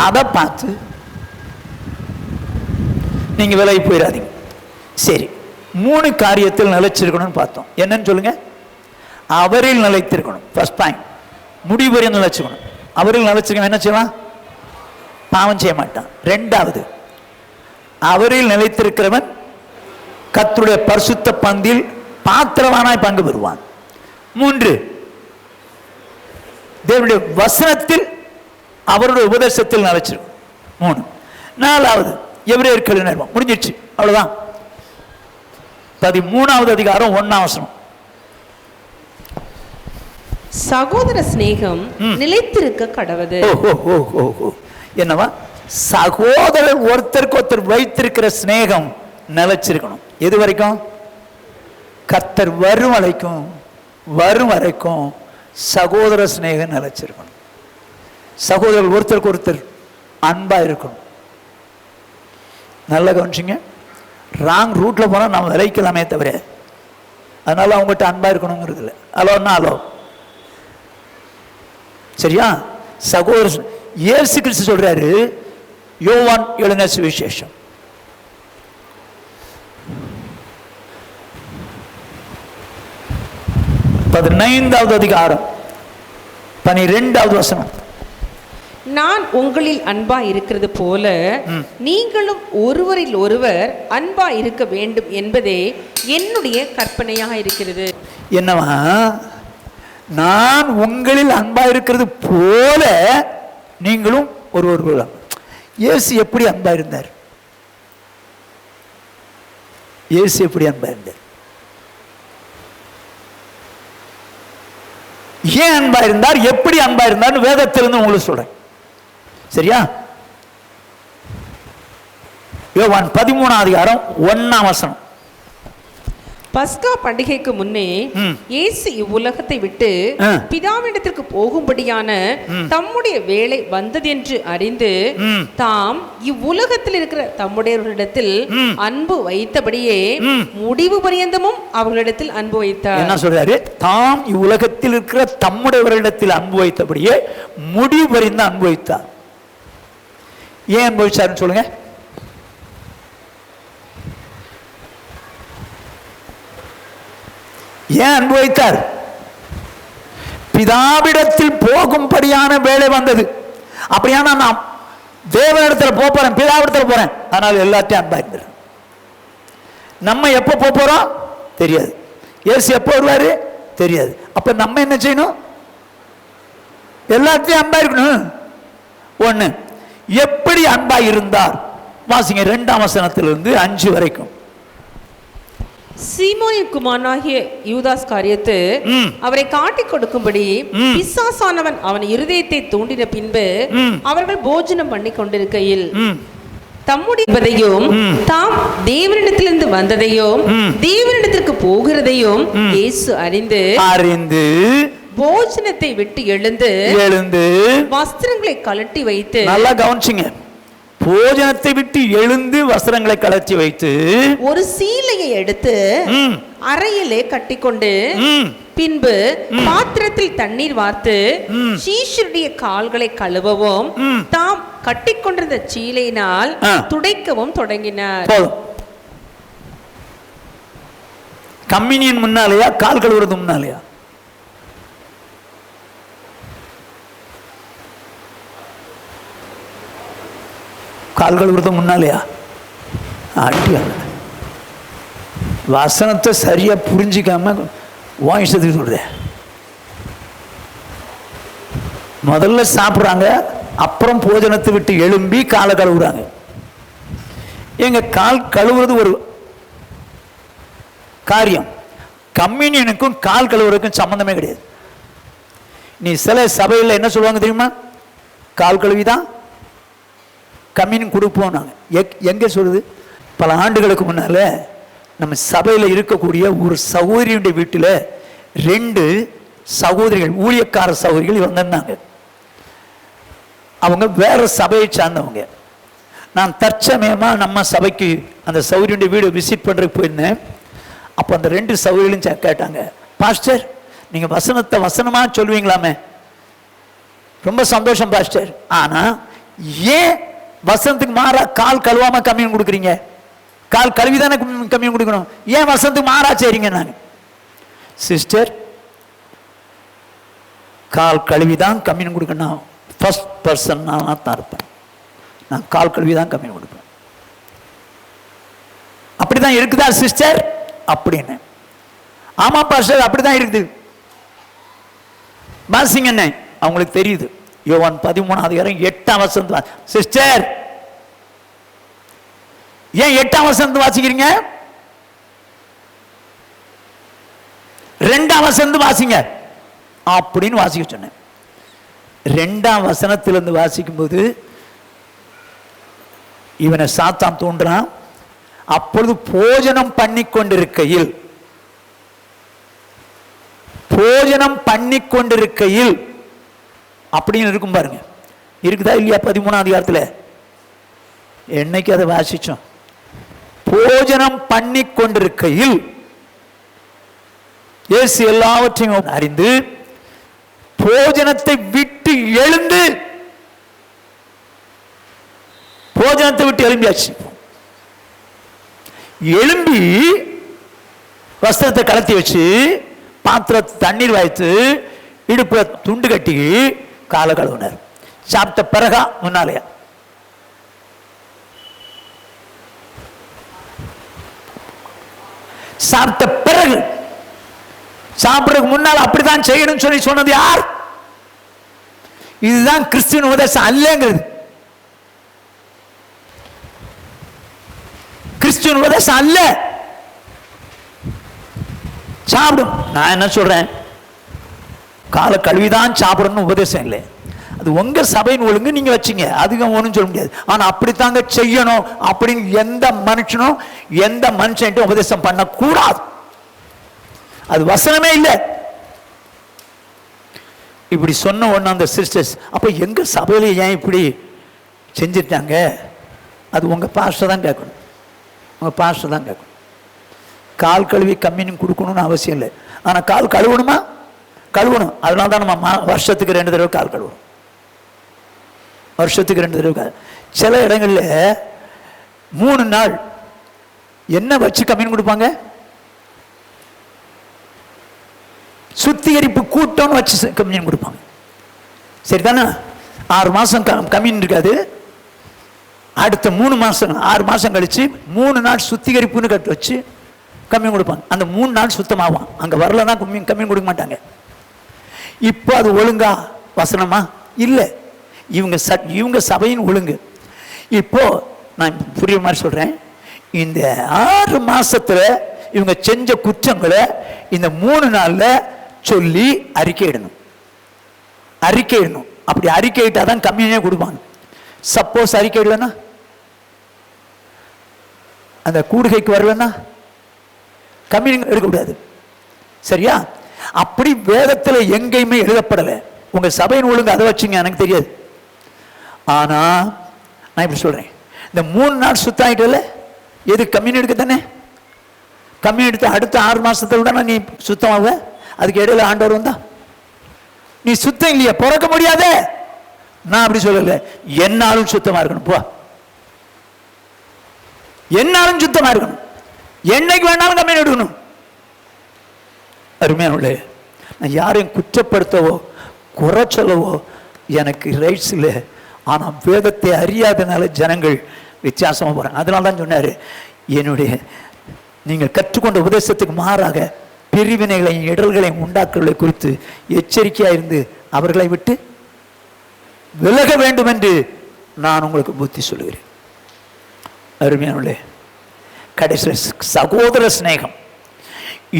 அதை பார்த்து நீங்க விலகி போயிடாதீங்க. சரி, 3 காரியத்தில் நிலைச்சிருக்கணும்னு பார்த்தோம். என்னன்னு சொல்லுங்க? அவரில் நிலைத்திருக்கணும். First point, முடிவரை நிலைச்சுக்கணும். அவரில் நிலைச்சிருக்கணும். என்ன செய்வான்? பாவம் செய்ய மாட்டான். 2வது, அவரில் நிலைத்திருக்கிறவன் கர்த்தருடைய பரிசுத்த பந்தில் பாத்திரவானாய் பங்கு பெறுவான். 3, தேவனுடைய வசனத்தில் அவருடைய உபதேசத்தில் நிலைச்சிருக்கும். 3. 4வது, எபிரேயர் நிறுவனம். முடிஞ்சிடுச்சு, அவ்வளவுதான். 13வது அதிகாரம் 1ஆம் வசனம். சகோதர சிநேகம் நிலைத்திருக்க கடவது. என்னவா? சகோதரர் ஒருத்தருக்கு ஒருத்தர் வைத்திருக்கிற சிநேகம் நிலைச்சிருக்கணும். எது வரைக்கும்? கர்த்தர் வரும் வரைக்கும் சகோதர சிநேகம் நிலைச்சிருக்கணும். சகோதரர் ஒருத்தருக்கு ஒருத்தர் அன்பா இருக்கணும். நல்லா கவனிச்சிங்க. ராங் ரூட்ல போனா நம்ம விளைக்கலாமே தவிர, அதனால அவங்ககிட்ட அன்பா இருக்கணுங்கிறது இல்லை. அலோன்னா அலோ. சரியா? சகோதர இயேசு கிறிஸ்து சொல்றாரு, யோவான் எழுதின சுவிசேஷம் 15வது அதிகாரம் 12வது வசனம். நான் உங்களில் அன்பா இருக்கிறது போல நீங்களும் ஒருவரில் ஒருவர் அன்பா இருக்க வேண்டும் என்பதே என்னுடைய கற்பனையாக இருக்கிறது. என்னவா? நான் உங்களில் அன்பா இருக்கிறது போல நீங்களும் ஒருவர். இயேசு எப்படி அன்பா இருந்தார்? இயேசு எப்படி அன்பா இருந்தார்? ஏன் அன்பா இருந்தார்? எப்படி அன்பா இருந்தார்? வேதத்திலிருந்து உங்களுக்கு சொல்றேன். சரியா? யோவான் 13ஆம் அதிகாரம் 1ஆம் வசனம். பஸ்கா பண்டிகைக்கு முன்னே இயேசு இவ்வுலகத்தை விட்டு பிதாவிடத்திற்கு போகும்படியான தம்முடைய வேலை வந்தது என்று அறிந்து தாம் இவ்வுலகத்தில் இருக்கிற தம்முடையவர்களிடத்தில் அன்பு வைத்தபடியே முடிவு பரியந்தமும் அவர்களிடத்தில் அன்பு வைத்தார். என்ன சொல்றாரு? தாம் இவ்வுலகத்தில் இருக்கிற தம்முடையவர்களிடத்தில் அன்பு வைத்தபடியே முடிவு பரியந்த அன்பு வைத்தார். ஏன் அன்பு வைச்சாருன்னு சொல்லுங்க. ஏன் அன்பு வைத்தார்? பிதாவிடத்தில் போகும்படியான வேலை வந்தது. அப்படியானா நான் தேவனிடத்துல போறேன், பிதாவிடத்துல போறேன், அதனால எல்லாத்தையும் அன்பா இருந்துரு. நம்ம எப்ப போறோம் தெரியாது. இயேசு எப்போ வருவாரு தெரியாது. அப்ப நம்ம என்ன செய்யணும்? எல்லாத்தையும் அன்பா இருக்கணும். 1, எப்படி அன்பா இருந்தார்? வாசிங்க 2ஆம் வசனத்திலிருந்து 5 வரைக்கும். சீமோனின் குமாரனாகிய யூதாஸ் காரியத்து அவரை காட்டிக் கொடுக்கும்படி பிசாசானவன் அவன் இருதயத்தை தூண்டின பின்பு அவர்கள் போஜனம் பண்ணி கொண்டிருக்கையில் தம்முடையதையும் தாம் தேவனிடத்திலிருந்து வந்ததையும் தேவனிடத்திற்கு போகிறதையும் இயேசு அறிந்து போஜனத்தை விட்டு எழுந்து வஸ்திரங்களை கழட்டி வைத்து. நல்லா கவனிச்சிங்க. போஜனத்தை விட்டு எழுந்து வஸ்திரங்களை கழற்றி வைத்து ஒரு சீலையை எடுத்து அறையிலே கட்டிக்கொண்டு பின்பு பாத்திரத்தில் தண்ணீர் வார்த்து சீஷருடைய கால்களை கழுவவும் தாம் கட்டிக்கொண்டிருந்த சீலையினால் துடைக்கவும் தொடங்கினார். கம்யூனியன் முன்னாலேயா கால் கழுவுறது முன்னாலேயா? கால் கழுவுறது முன்னாலேயா? வசனத்தை சரியா புரிஞ்சிக்காம வாங்கிச்சதுக்கு சொல்ற. முதல்ல சாப்பிட்றாங்க, அப்புறம் போஜனத்தை விட்டு எழும்பி காலை கழுவுறாங்க. எங்க கால் கழுவுறது ஒரு காரியம், கம்யூனியனுக்கும் கால் கழுவுறதுக்கும் சம்பந்தமே கிடையாது. நீ சில சபையில் என்ன சொல்லுவாங்க தெரியுமா? கால் கழுவிதான் கம்யூனியன் கொடுப்போம். நாங்கள் எங்கே சொல்லுது? பல ஆண்டுகளுக்கு முன்னால் நம்ம சபையில் இருக்கக்கூடிய ஒரு சகோதரியுடைய வீட்டில் 2 சகோதரிகள், ஊழியக்கார சகோதரிகள் வந்திருந்தாங்க. அவங்க வேற சபையை சார்ந்தவங்க. நான் தற்சமயமாக நம்ம சபைக்கு அந்த சகோதரியுடைய வீடு விசிட் பண்ணுறதுக்கு போயிருந்தேன். அப்போ அந்த 2 சகோதரிகளும் கேட்டாங்க, பாஸ்டர் நீங்கள் வசனத்தை வசனமாக சொல்லுவீங்களாமே? ரொம்ப சந்தோஷம் பாஸ்டர், ஆனால் ஏன் வசனத்துக்கு மாறா கால் கழுவாம கம்மியும் கொடுக்குறீங்க? கால் கழுவிதானே கம்மியும் கொடுக்கணும், ஏன் வசனத்துக்கு மாறா செய்றீங்க? நான் சிஸ்டர், கால் கழுவிதான் கம்மியும் கொடுக்கணும். ஃபர்ஸ்ட் பர்சன் நான் தான் இருப்பேன். நான் கால் கழுவிதான் கம்மியும் கொடுப்பேன். அப்படிதான் இருக்குதா சிஸ்டர் அப்படின்னு? ஆமா பாஸ்டர் அப்படிதான் இருக்குது. வாசிங்க என்ன, அவங்களுக்கு தெரியுது. யோவான் 13:8 சிஸ்டர், ஏன் 8 வாசிக்கிறீங்க? 2 வாசிங்க அப்படின்னு வாசிக்க சொன்னேன். 2 வாசிக்கும் போது இவனை சாத்தான் தூண்டுறான். அப்பொழுது போஜனம் பண்ணி கொண்டிருக்கையில் அப்படின்னு இருக்கும் பாருங்க. இருக்குதா இல்லையா 13ஆம் அதிகாரத்தில்? என்னைக்கு அதை வாசிச்சோம்? போஜனம் பண்ணி கொண்டிருக்கையில் இயேசு எல்லாவற்றையும் அறிந்து போஜனத்தை விட்டு எழுந்து, போஜனத்தை விட்டு எழும்பியாச்சு. எழும்பி வஸ்திரத்தை கலத்தி வச்சு பாத்திரத்தை தண்ணீர் வாய்த்து இடுப்புல துண்டு கட்டி காலை கழுவினார். சாப்பிட்ட பிறகா முன்னாலேயா? சாப்பிட்ட பிறகு. சாப்பிடுறதுக்கு முன்னால் அப்படித்தான் செய்யணும் சொல்லி சொன்னது யார்? இதுதான் கிறிஸ்துவின் உபதேசம் அல்லங்கிறது. கிறிஸ்துவின் உபதேசம் அல்ல. சாப்பிடும். நான் என்ன சொல்றேன், காலை கழுவிதான் சாப்பிடணும் உபதேசம் இல்லை. அது உங்க சபையின் ஒழுங்கு, நீங்க வச்சுங்க, அதுக்கு ஒன்றும் சொல்ல முடியாது. ஆனா அப்படித்தாங்க செய்யணும் அப்படின்னு எந்த மனுஷன் உபதேசம் பண்ணக்கூடாது. அது வசனமே இல்லை. இப்படி சொன்ன ஒன்று அந்த சிஸ்டர்ஸ், அப்ப எங்க சபையில ஏன் இப்படி செஞ்சிட்டாங்க? அது உங்க பாஸ்டர் தான் கேட்கணும். உங்க பாஸ்டர் தான் கேட்கணும். கால் கழுவி கம்மியும் கொடுக்கணும்னு அவசியம் இல்லை. ஆனா கால் கழுவணுமா? கழுவணும். அதனால தான் நம்ம வருஷத்துக்கு 2 தடவை கால் கழுவணும். வருஷத்துக்கு 2 தடவை. சில இடங்கள்ல 3 நாள் என்ன வச்சு கம்மியும் கொடுப்பாங்க? சுத்திகரிப்பு கூட்டம்னு வச்சு கம்மியும் கொடுப்பாங்க. சரிதானே? 6 மாசம் கம்மியும் இருக்காது. அடுத்த 3 மாசம் 6 மாசம் கழிச்சு 3 நாள் சுத்திகரிப்புன்னு கட்டு வச்சு கம்மியும் கொடுப்பாங்க. அந்த 3 நாள் சுத்தமாகும். அங்க வரலன்னா கம்மியும் கொடுக்க மாட்டாங்க. இப்போ அது ஒழுங்கா வசனமா? இல்லை. இவங்க சபையின் ஒழுங்கு. இப்போ நான் புரிய மாதிரி சொல்றேன். இந்த 6 மாசத்துல இவங்க செஞ்ச குற்றங்களை இந்த 3 நாள்ல சொல்லி அறிக்கையிடணும். அப்படி அறிக்கையிட்டாதான் கம்மியே கொடுப்பாங்க. சப்போஸ் அறிக்கையிடலன்னா, அந்த கூடுகைக்கு வரலன்னா கம்மியும் எடுக்கக்கூடாது. சரியா? அப்படி வேதத்தில் எங்கேயுமே எழுதப்படலை. உங்க சபையின் ஒழுங்கு அதை வச்சுங்க, எனக்கு தெரியாது. ஆனா நான் இப்படி சொல்றேன், இந்த 3 நாள் சுத்தம் ஆயிட்டல, எது கம்மியும் எடுக்க தானே? கம்மியும் எடுத்து அடுத்த 6 மாசத்துல விட நீ சுத்தமாக. அதுக்கு இடையில ஆண்டவர் வந்தா நீ சுத்தம் இல்லையா, பிறக்க முடியாதே. நான் அப்படி சொல்லல. என்னாலும் சுத்தமா இருக்கணும். போ, என்னாலும் சுத்தமா இருக்கணும். என்னைக்கு வேணாலும் கம்மியும் எடுக்கணும். அருமையானவர்களே, நான் யாரையும் குற்றப்படுத்தவோ குறை சொல்லவோ எனக்கு ரைட்ஸ் இல்லை. ஆனால் வேதத்தை அறியாதனால ஜனங்கள் வித்தியாசமாக போகிறாங்க. அதனால தான் சொன்னார், என்னுடைய நீங்கள் கற்றுக்கொண்ட உபதேசத்துக்கு மாறாக பிரிவினைகளையும் இடர்களையும் உண்டாக்குவதை குறித்து எச்சரிக்கையாக இருந்து அவர்களை விட்டு விலக வேண்டும் என்று நான் உங்களுக்கு புத்தி சொல்லுகிறேன். அருமையானே, கடைசியில் சகோதர சிநேகம்.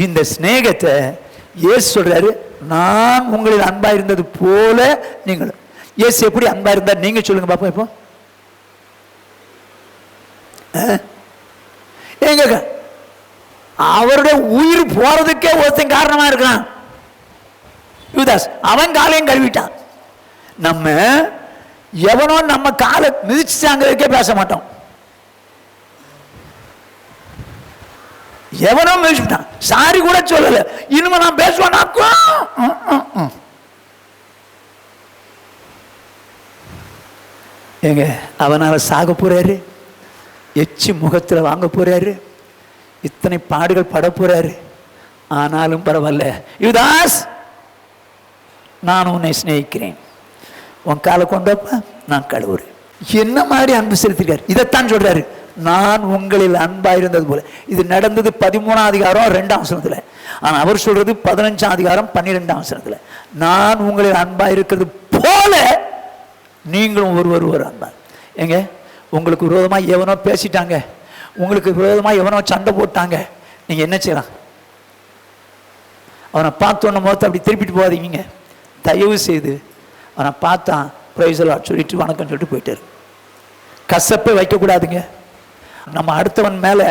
இந்த சிநேகத்தை இயேசு சொல்றாரு, நான் உங்களில் அன்பா இருந்தது போல நீங்கள். இயேசு எப்படி அன்பா இருந்தார் நீங்க சொல்லுங்க பாப்போம். இப்போ எங்க அவருடைய உயிர் போறதுக்கே ஒருத்தன் காரணமா இருக்கான், யூதாஸ். அவன் காலையும் கழுவிட்டான். நம்ம எவனோ நம்ம காலை மிதிச்சாங்கிறதுக்கே பேச மாட்டோம். எவனோ மிதிச்சுட்டான், சாரி கூட சொல்லல. இனிமே நான் பேசுவேன். எங்க அவனால சாக போறாரு, எச்சி முகத்தில் வாங்க போறாரு, இத்தனை பாடுகள் பட போறாரு. ஆனாலும் பரவாயில்ல யூதாஸ், நான் உன்னை சிநேகிக்கிறேன், உன் காலை கொண்டப்ப நான் கழுவுறேன். என்ன மாதிரி அன்பு செலுத்திருக்காரு. இதைத்தான் சொல்றாரு, நான் உங்களில் அன்பா இருந்தது போல. இது நடந்தது 13ஆம் அதிகாரம் 2ஆம் வசனத்துல. ஆனா அவர் சொல்றது 15ஆம் அதிகாரம் 12ஆம் வசனத்துல. நான் உங்களில் அன்பா இருக்கிறது போல நீங்களும் ஒருவர் அன்பா. எங்க உங்களுக்கு விரோதமா எவனோ பேசிட்டாங்க, உங்களுக்கு விரோதமா எவனோ சண்டை போட்டாங்க, நீங்க என்ன செய்யலாம்? அவனை பார்த்தோன்ன முகத்தை அப்படி திருப்பிட்டு போகாதீங்க. தயவு செய்து அவனை பார்த்தான், பிரைஸ் தி லார்ட் சொல்லிட்டு வணக்கம் சொல்லிட்டு போயிட்டாரு. கசப்பை வைக்கக்கூடாதுங்க. நம்ம அடுத்தவன் மேல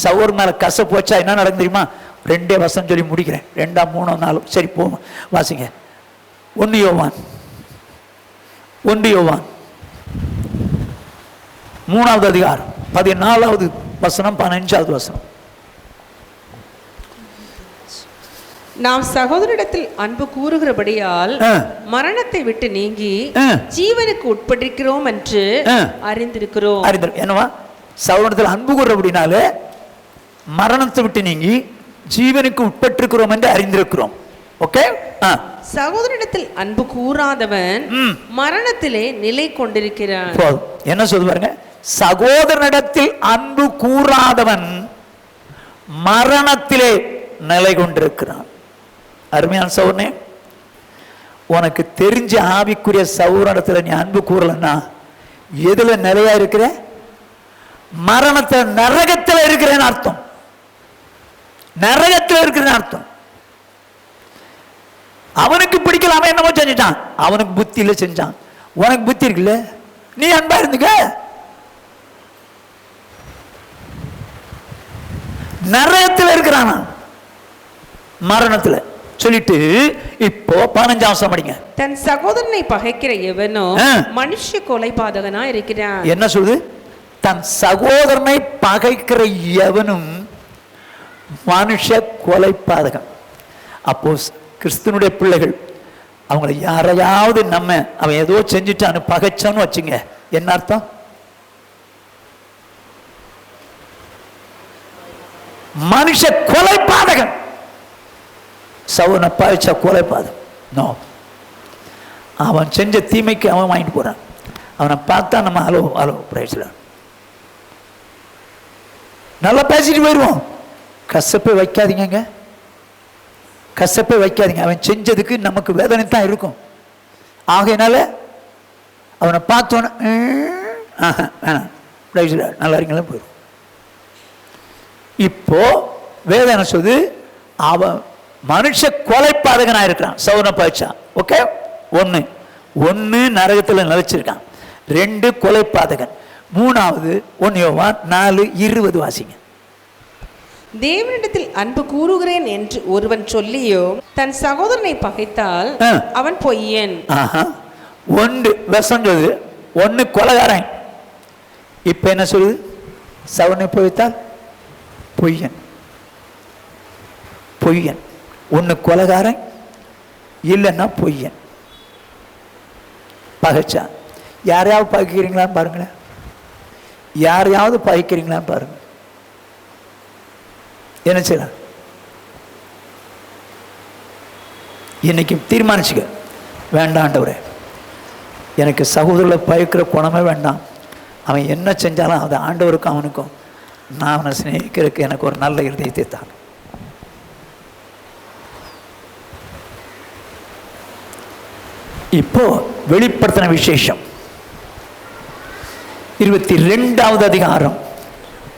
சவுர் மேல கசப்பு வச்சா என்ன நடக்கும் தெரியுமா? 2 வசனம் சொல்லி முடிக்கிறேன், 2, 3, 4 சரி போவோம், வாசிங்க. 1 யோவான் 3ஆவது அதிகாரம் 14வது வசனம் 15வது வசனம். நாம் சகோதரிடத்தில் அன்பு கூறுகிறபடியால் மரணத்தை விட்டு நீங்கி ஜீவனுக்கு உட்பட்டிருக்கிறோம் என்று அறிந்திருக்கிறோம். என்னவா? சகோதரத்தில் அன்பு கூறுறபடினால மரணத்தை விட்டு நீங்கி ஜீவனுக்கு உட்பட்டிருக்கிறோம் என்று அறிந்திருக்கிறோம். ஓகே. சகோதரிடத்தில் அன்பு கூறாதவன் மரணத்திலே நிலை கொண்டிருக்கிறான். என்ன சொல்ல பாருங்க, சகோதரனிடத்தில் அன்பு கூறாதவன் மரணத்திலே நிலை கொண்டிருக்கிறான். அருமையான சகோதரனே, உனக்கு தெரிஞ்ச ஆவிக்குரிய சகோதரனிடத்தில் நீ அன்பு கூறலன்னா எதுல நிலையா இருக்கிற? மரணத்தில், நரகத்தில் இருக்கிறேன்னு அர்த்தம். நரகத்தில் இருக்கிறேன்னு அர்த்தம். அவனுக்கு பிடிக்கல, அவன் என்னமோ செஞ்சுட்டான், அவனுக்கு புத்தியில செஞ்சான். உனக்கு புத்தி இருக்குல்ல, நீ அன்பா இருந்துக்க. நரகத்தில் இருக்கிறான், மரணத்துல சொல்லிட்டு இப்போ 15ஆம் வசனம் படிங்க. தன் சகோதரனை பகைக்கிற எவனோ மனுஷ கொலைபாதகனா இருக்கிறான். என்ன சொல்லுது? தன் சகோதரனை பகைக்கிற எவனும் மனுஷ கொலைபாதகன். அப்போ கிறிஸ்துவனுடைய பிள்ளைகள் அவங்களை யாரையாவது நம்ம அவன் ஏதோ செஞ்சுட்டான்னு பகைச்சான்னு வச்சுங்க, என்ன அர்த்தம்? மனுஷ கொலைபாதகன். சவுன பகைச்சா கொலைபாதகன். நோ, அவன் செஞ்ச தீமைக்கு அவன் வாங்கிட்டு போறான். அவனை பார்த்தா நம்ம அலோ பிரைஸ்ல நல்லா பேசிட்டு போயிடுவோம். கசப்பை வைக்காதீங்க, கசப்பை வைக்காதீங்க. அவன் செஞ்சதுக்கு நமக்கு வேதனை தான் இருக்கும். ஆகையினால அவனை பார்த்தோன்னு வேணாம் நல்லா இருக்கீங்களா போயிடும். இப்போ வேதனை சொல்லுது, அவன் மனுஷ கொலைபாதகனா இருக்கிறான். சவுன பயிற்சா. ஓகே. 1 நரகத்தில் நிலைச்சிருக்கான், 2 கொலைபாதகன், 3வது 1 யோவான் 4:20 வாசிங்க. தேவனிடத்தில் அன்பு கூறுகிறேன் என்று ஒருவன் சொல்லியோ தன் சகோதரனை பகைத்தால் அவன் பொய்யன். 1 வசனம் சொல்லுது, 1 கொலைகாரன். இப்ப என்ன சொல்லுது? சவுனை பகைத்தால் பொய்யன். 1 கொலைகாரன் இல்லைன்னா பொய்யன். பகைச்சா யாரையாவது பகைக்கிறீங்களான்னு பாருங்களேன், யாரையாவது பகைக்கிறீங்களான்னு பாருங்க. என்ன செய்யலாம்? இன்னைக்கு தீர்மானிச்சுக்க, வேண்டாண்டவரே, எனக்கு சகோதரர்களை பகைக்கிற குணமே வேண்டாம். அவன் என்ன செஞ்சாலும் அது ஆண்டவருக்கும் அவனுக்கும் நான் அவனை சிநேகிக்கிறதுக்கு எனக்கு ஒரு நல்ல இருதயத்தை தான். இப்போ வெளிப்படுத்தின விசேஷம் 22வது அதிகாரம்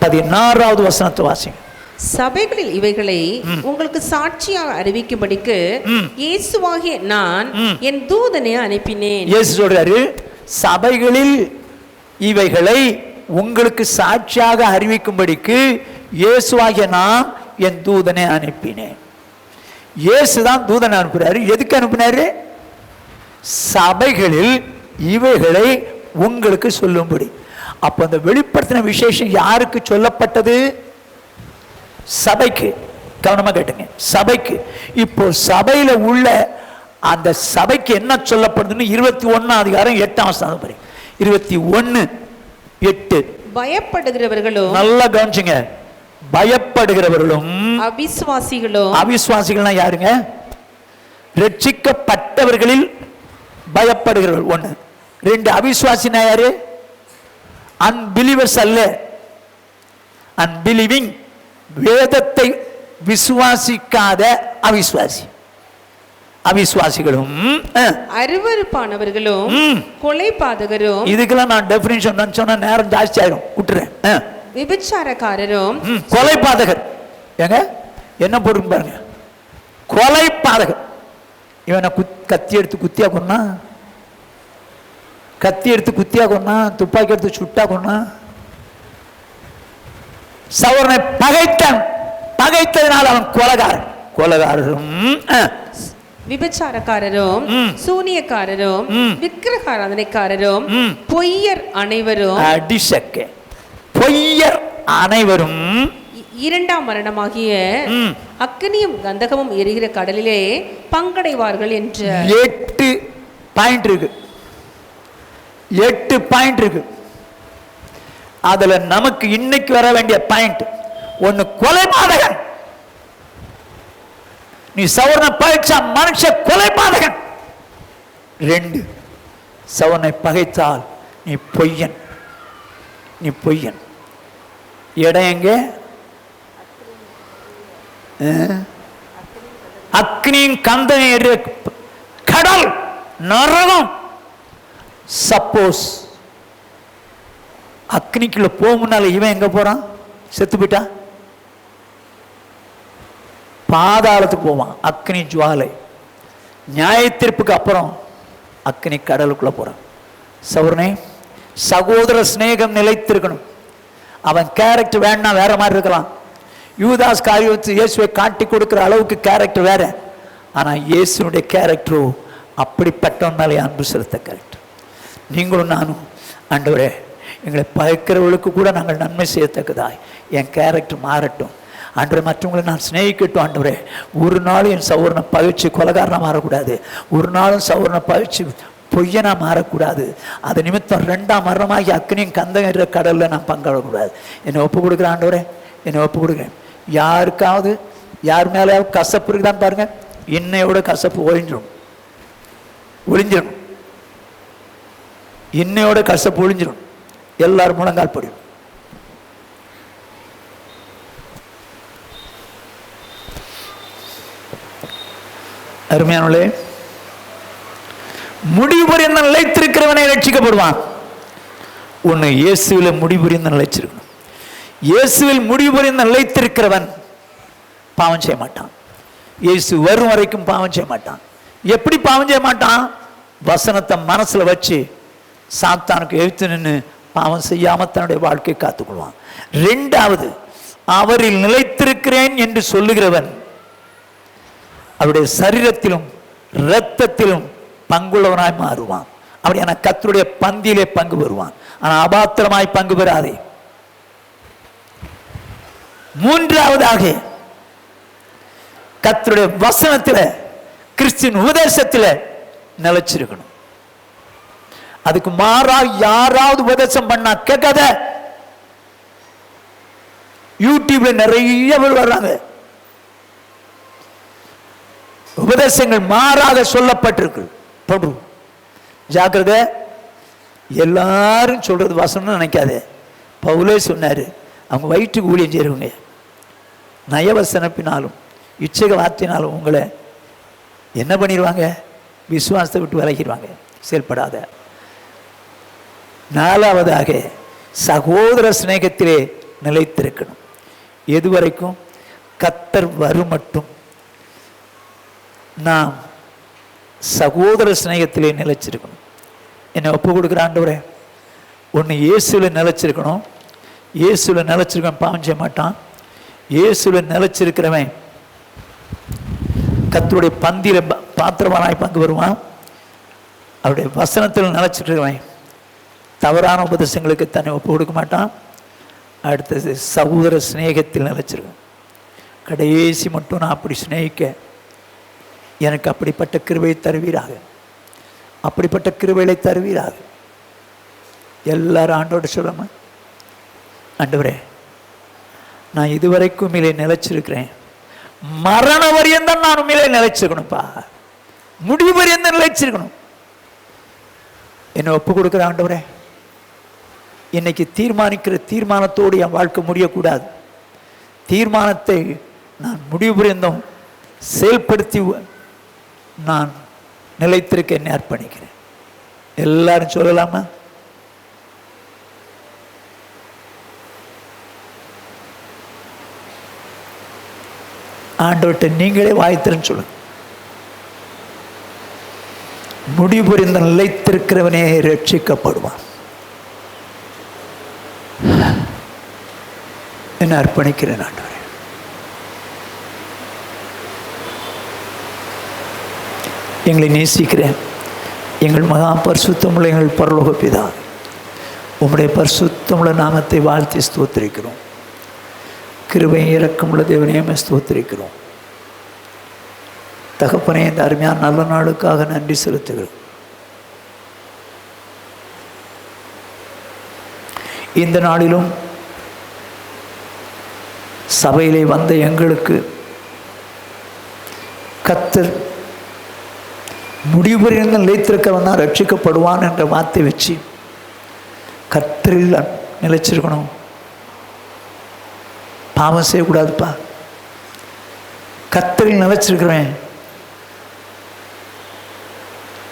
16வது வசனத்தை வாசிங்க. சபைகளில் இவைகளை உங்களுக்கு சாட்சியாக அறிவிக்கும்படிக்கு இயேசுவாகிய நான் என் தூதனை அனுப்பினேன். இயேசு சொல்றாரு, சபைகளில் இவைகளை உங்களுக்கு சாட்சியாக அறிவிக்கும்படிக்கு இயேசுவாகிய நான் என் தூதனை அனுப்பினேன். இயேசு தான் தூதனை அனுப்புறாரு. எதுக்கு அனுப்பினாரு? சபைகளில் இவைகளை உங்களுக்கு சொல்லும்படி. அப்ப அந்த வெளிப்படுத்தின விசேஷம் யாருக்கு சொல்லப்பட்டது? சபைக்கு. கவனமா கேட்டுங்க, சபைக்கு. இப்போ சபையில உள்ள அந்த சபைக்கு என்ன சொல்லப்படுதுன்னு 21 அதிகாரம் 8ஆம் வசனம் பாருங்க. 21:8. பயப்படுகிறவர்களும், நல்லா கவனிச்சுங்க, பயப்படுகிறவர்களும் அவிசுவாசிகளும். அவிசுவாசிகள்னா யாருங்க? ரட்சிக்கப்பட்டவர்களில் பயப்படுகிறவர்கள் 1. 2 அவிசுவாசினா யாரு? அன்பிலீவர்ஸ் அல்ல, அன்பிலீவிங், வேதத்தை விசுவாசிக்காத அவிசுவாசி. அவிசுவாசிகளும் அருவருப்பானவர்களும் கொலைபாதகரும். இதுக்கெல்லாம் நான் டெஃபினிஷன் சொன்னா நேரம் ஜாஸ்தி ஆயிரும், விட்டுறேன். விபச்சாரக்காரரும். கொலைபாதகர் ஏங்க என்ன பொருள் பாருங்க, கொலைபாதகர். இவனை கத்தி எடுத்து குத்தியா கொன்னா, கத்தி எடுத்து குத்தியா கொன்னா, துப்பாக்கி எடுத்து சுட்டா கொன்னா, சவரனை பகைத்தான், பகைத்ததினால் அவன் கொலைகாரன். கொலைகாரரும் விபச்சாரக்காரரும் சூனியக்காரரும் விக்கிரகாராதனைக்காரரும் பொய்யர் அனைவரும். அடிசக்க பொய்யர் அனைவரும் 2ஆம் மரணமாகிய அக்னியும் கந்தகமும் எரிகிற கடலிலே பங்கடைவார்கள் என்ற 8 பாயிண்ட் இருக்கு. 8 பாயிண்ட் இருக்கு. அதுல நமக்கு இன்னைக்கு வர வேண்டிய பாயிண்ட் 1, கொலைபாதகன். நீ சவரனை பகைச்சா மனுஷ கொலைபாதகன். 2, சவரனை பகைத்தால் நீ பொய்யன். நீ பொய்யன். இடம் எங்க? அக்னியும் கந்தகம், கடல், நரகம். சப்போஸ் அக்னிக்குள்ள போக முன்னால இவன் எங்க போறான்? செத்து போயிட்டா பாதாளத்துக்கு போவான். அக்னி ஜுவாலை. நியாயத்தீர்ப்புக்கு அப்புறம் அக்னி கடலுக்குள்ள போறான். சௌர்ணே, சகோதர சிநேகம் நிலைத்திருக்கணும். அவன் கேரக்டர் வேணா வேற மாதிரி இருக்கலாம். யூதாஸ் காரியத்து இயேசுவை காட்டி கொடுக்கிற அளவுக்கு கேரக்டர் வேற. ஆனா இயேசுடைய கேரக்டரோ அப்படிப்பட்டவன் மேலே அன்பு செலுத்த கேரக்டர். நீங்களும் நானும், ஆண்டவரே எங்களை பகைக்கிறவர்களுக்கு கூட நாங்கள் நன்மை செய்யத்தக்கதாய் என் கேரக்டர் மாறட்டும் ஆண்டவரே, மற்றவங்களை நான் சிநேகிக்கட்டும் ஆண்டவரே. ஒரு நாளும் என் சௌரனை பகிர்ச்சி கொலைகாரனா மாறக்கூடாது. ஒரு நாளும் சௌரனை பகிர்ச்சி பொய்யனா மாறக்கூடாது. அது நிமித்தம் 2ஆம் மரணமாகி அக்னியும் கந்தகம் கடலில் நான் பங்கடக்கூடாது. என்னை ஒப்பு கொடுக்குறேன் ஆண்டவரே, என்னை ஒப்பு கொடுக்குறேன். யாருக்காவது யார் மேலேயாவது கசப்பு இருக்குதான் பாருங்க, இன்னையோட கசப்பு ஒழிஞ்சிடும், ஒழிஞ்சிடும். இன்னையோட கசப்பு ஒழிஞ்சிடும். எல்லாரும் முழங்கால் படியும். அருமையானே, முடிவுபுரிந்த நிலைத்திருக்கிறவனை ரட்சிக்கப்படுவான். ஒன்று, இயேசுவில் முடிவுபுரிந்த நிலைச்சிருக்கணும். இயேசுவில் முடிவுபுரிந்த நிலைத்திருக்கிறவன் பாவம் செய்ய மாட்டான். இயேசு வரும் வரைக்கும் பாவம் செய்ய மாட்டான். எப்படி பாவம் செய்ய மாட்டான்? வசனத்தை மனசுல வச்சு சாத்தானுக்கு எழுத்து நின்று பாவம் செய்யாம தன்னுடைய வாழ்க்கையை காத்துக்கொள்வான். 2வது, அவரில் நிலைத்திருக்கிறேன் என்று சொல்லுகிறவன் அவருடைய சரீரத்திலும் இரத்தத்திலும் பங்குள்ளவனாய் மாறுவான். அப்படியான கர்த்தருடைய பந்தியிலே பங்கு பெறுவான். ஆனால் அபாத்திரமாய் பங்கு பெறாதே. 3வதாக, கர்த்தருடைய வசனத்தில் கிறிஸ்துவின் உபதேசத்தில் நிலைச்சிருக்கணும். அதுக்கு மாறா யாராவது உபதேசம் பண்ணா கேட்காத. யூடியூப்ல நிறைய பேர் வர்றாங்க. உபதேசங்கள் மாறாக சொல்லப்பட்டிருக்கு. ஜாக்கிரதை. எல்லாரும் சொல்றது வசனம் நினைக்காதே. பவுலே சொன்னாரு, அவங்க வயிற்றுக்கு ஊழியம் செய்கிறவங்க நயவசனப்பினாலும் இச்சக வார்த்தையினாலும் உங்களை என்ன பண்ணிடுவாங்க? விசுவாசத்தை விட்டு விலகிடுவாங்க. செயல்படாத. 4வதாக சகோதர சிநேகத்திலே நிலைத்திருக்கணும். எதுவரைக்கும்? கர்த்தர் வரும் மட்டும் நாம் சகோதர சிநேகத்திலே நிலைச்சிருக்கணும். என்னை ஒப்பு கொடுக்குற ஆண்டவரே, ஒன்று இயேசுவில் நிலைச்சிருக்கணும். இயேசுவில் நிலைச்சிருக்கவன் பாவம் செய்ய மாட்டான். இயேசுவில் நிலைச்சிருக்கிறவன் கர்த்தருடைய பந்தியில் பாத்திரவானாய் பங்கு வருவான். அவருடைய வசனத்தில் நிலைச்சிருக்கிறவன் தவறான உபதேசங்களுக்கு தன்னை ஒப்பு கொடுக்க மாட்டான். அடுத்தது சகோதர சிநேகத்தில் நிலைச்சிருக்கணும். கடைசி மட்டும் நான் அப்படி சிநேகிக்க எனக்கு அப்படிப்பட்ட கிருபையை தருவீராக, அப்படிப்பட்ட கிருபையை தருவீராக. எல்லாரும் ஆண்டோட சொல்லாம, ஆண்டவரே நான் இதுவரைக்கும் உண்மையிலே நிலைச்சிருக்கிறேன், மரண வரியந்தான் நான் உண்மையிலே நிலைச்சிருக்கணும்ப்பா, முடிவு வரியந்தான் நிலைச்சிருக்கணும். என்னை ஒப்பு கொடுக்குற ஆண்டவரே, இன்னைக்கு தீர்மானிக்கிற தீர்மானத்தோடு என் வாழ்க்கை முடியக்கூடாது. தீர்மானத்தை நான் முடிவு புரிந்தும் செயல்படுத்தி நான் நிலைத்திருக்க என்னை அர்ப்பணிக்கிறேன். எல்லாரும் சொல்லலாமா? ஆண்டவர்கிட்ட நீங்களே வாய்த்திருன்னு சொல்லுங்க. முடிவு புரிந்த நிலைத்திருக்கிறவனே ரட்சிக்கப்படுவான். என்ன அர்ப்பணிக்கிறேன் ஆண்டவரே. எங்களை நேசிக்கிறேன் எங்கள் மகா பரிசுத்தமுள்ள எங்கள் பரலோக பிதா, உம்முடைய பரிசுத்தமுள்ள நாமத்தை வாழ்த்தி ஸ்தோத்திரிக்கிறோம். கிருபை இரக்கமுள்ள தேவனையுமே ஸ்தோத்திரிக்கிறோம். தகப்பனே, இந்த அருமையான நல்ல நாளுக்காக நன்றி செலுத்துகிறோம். இந்த நாளிலும் சபையிலே வந்த எங்களுக்கு கர்த்தர் முடிவுபுரிந்து நிலைத்திருக்கிறவன் தான் ரட்சிக்கப்படுவான் என்ற வார்த்தை வச்சு கர்த்தரில் நிலைச்சிருக்கணும். பாவம் செய்யக்கூடாதுப்பா. கர்த்தரில் நிலைச்சிருக்கிறேன்,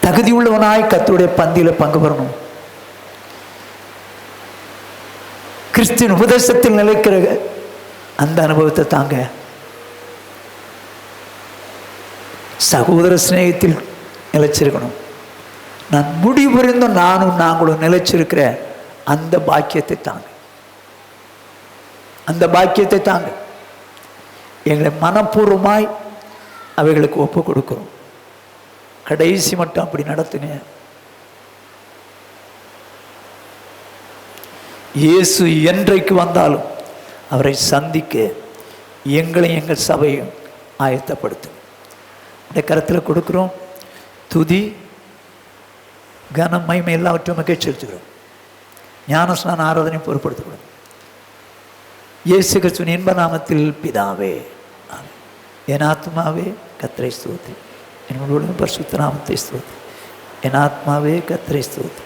தகுதி உள்ளவனாய் கர்த்தருடைய பந்தியில் பங்கு பெறணும். கிறிஸ்துவின் உபதேசத்தில் நிலைக்கிற அந்த அனுபவத்தை தாங்க. சகோதர சிநேகத்தில் நிலைச்சிருக்கணும். நான் முடிவுறிந்தும் நானும் நாங்களும் நிலைச்சிருக்கிற அந்த பாக்கியத்தை தாங்க, அந்த பாக்கியத்தை தாங்க. எங்களை மனப்பூர்வமாய் அவைகளுக்கு ஒப்பு கொடுக்கிறோம். கடைசி மட்டும் அப்படி நடத்துங்க. இயேசு என்றைக்கு வந்தாலும் அவரை சந்திக்க எங்களையும் எங்கள் சபையும் ஆயத்தப்படுத்தும். இந்த கருத்தில் கொடுக்குறோம். துதி கனம் மகிமை எல்லாவற்றையும் மகிழ்ச்சி செலுத்துகிறோம். ஞானஸ்நான ஆராதனை பொருட்படுத்துகிறோம். இயேசு கிறிஸ்துவின் இன்ப நாமத்தில் பிதாவே. என் ஆத்மாவே கர்த்தரை ஸ்தோத்திரி, என் முழுவதும் பரிசுத்த நாமத்தை ஸ்தோத்திரி. என் ஆத்மாவே கர்த்தரை ஸ்தோத்திரி,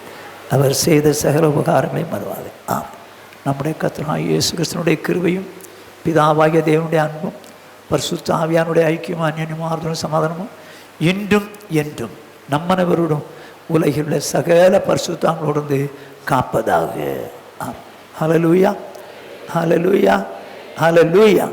அவர் செய்த சகல உபகாரங்களை மறவாதே. ஆம், நம்முடைய கர்த்தராகிய இயேசு கிறிஸ்துவினுடைய கிருபையும் பிதாவாகிய தேவனுடைய அன்பும் பரிசுத்த ஆவியானுடைய ஐக்கியமும் அந்யோன்யமும் ஆறுதலும் சமாதானமும் இன்றும் என்றும் நம்மனவரோடும் உலகில் உள்ள சகல பரிசுத்தங்களோடு காப்பதாக. ஆம். ஹல்லேலூயா, ஹல்லேலூயா, ஹல்லேலூயா.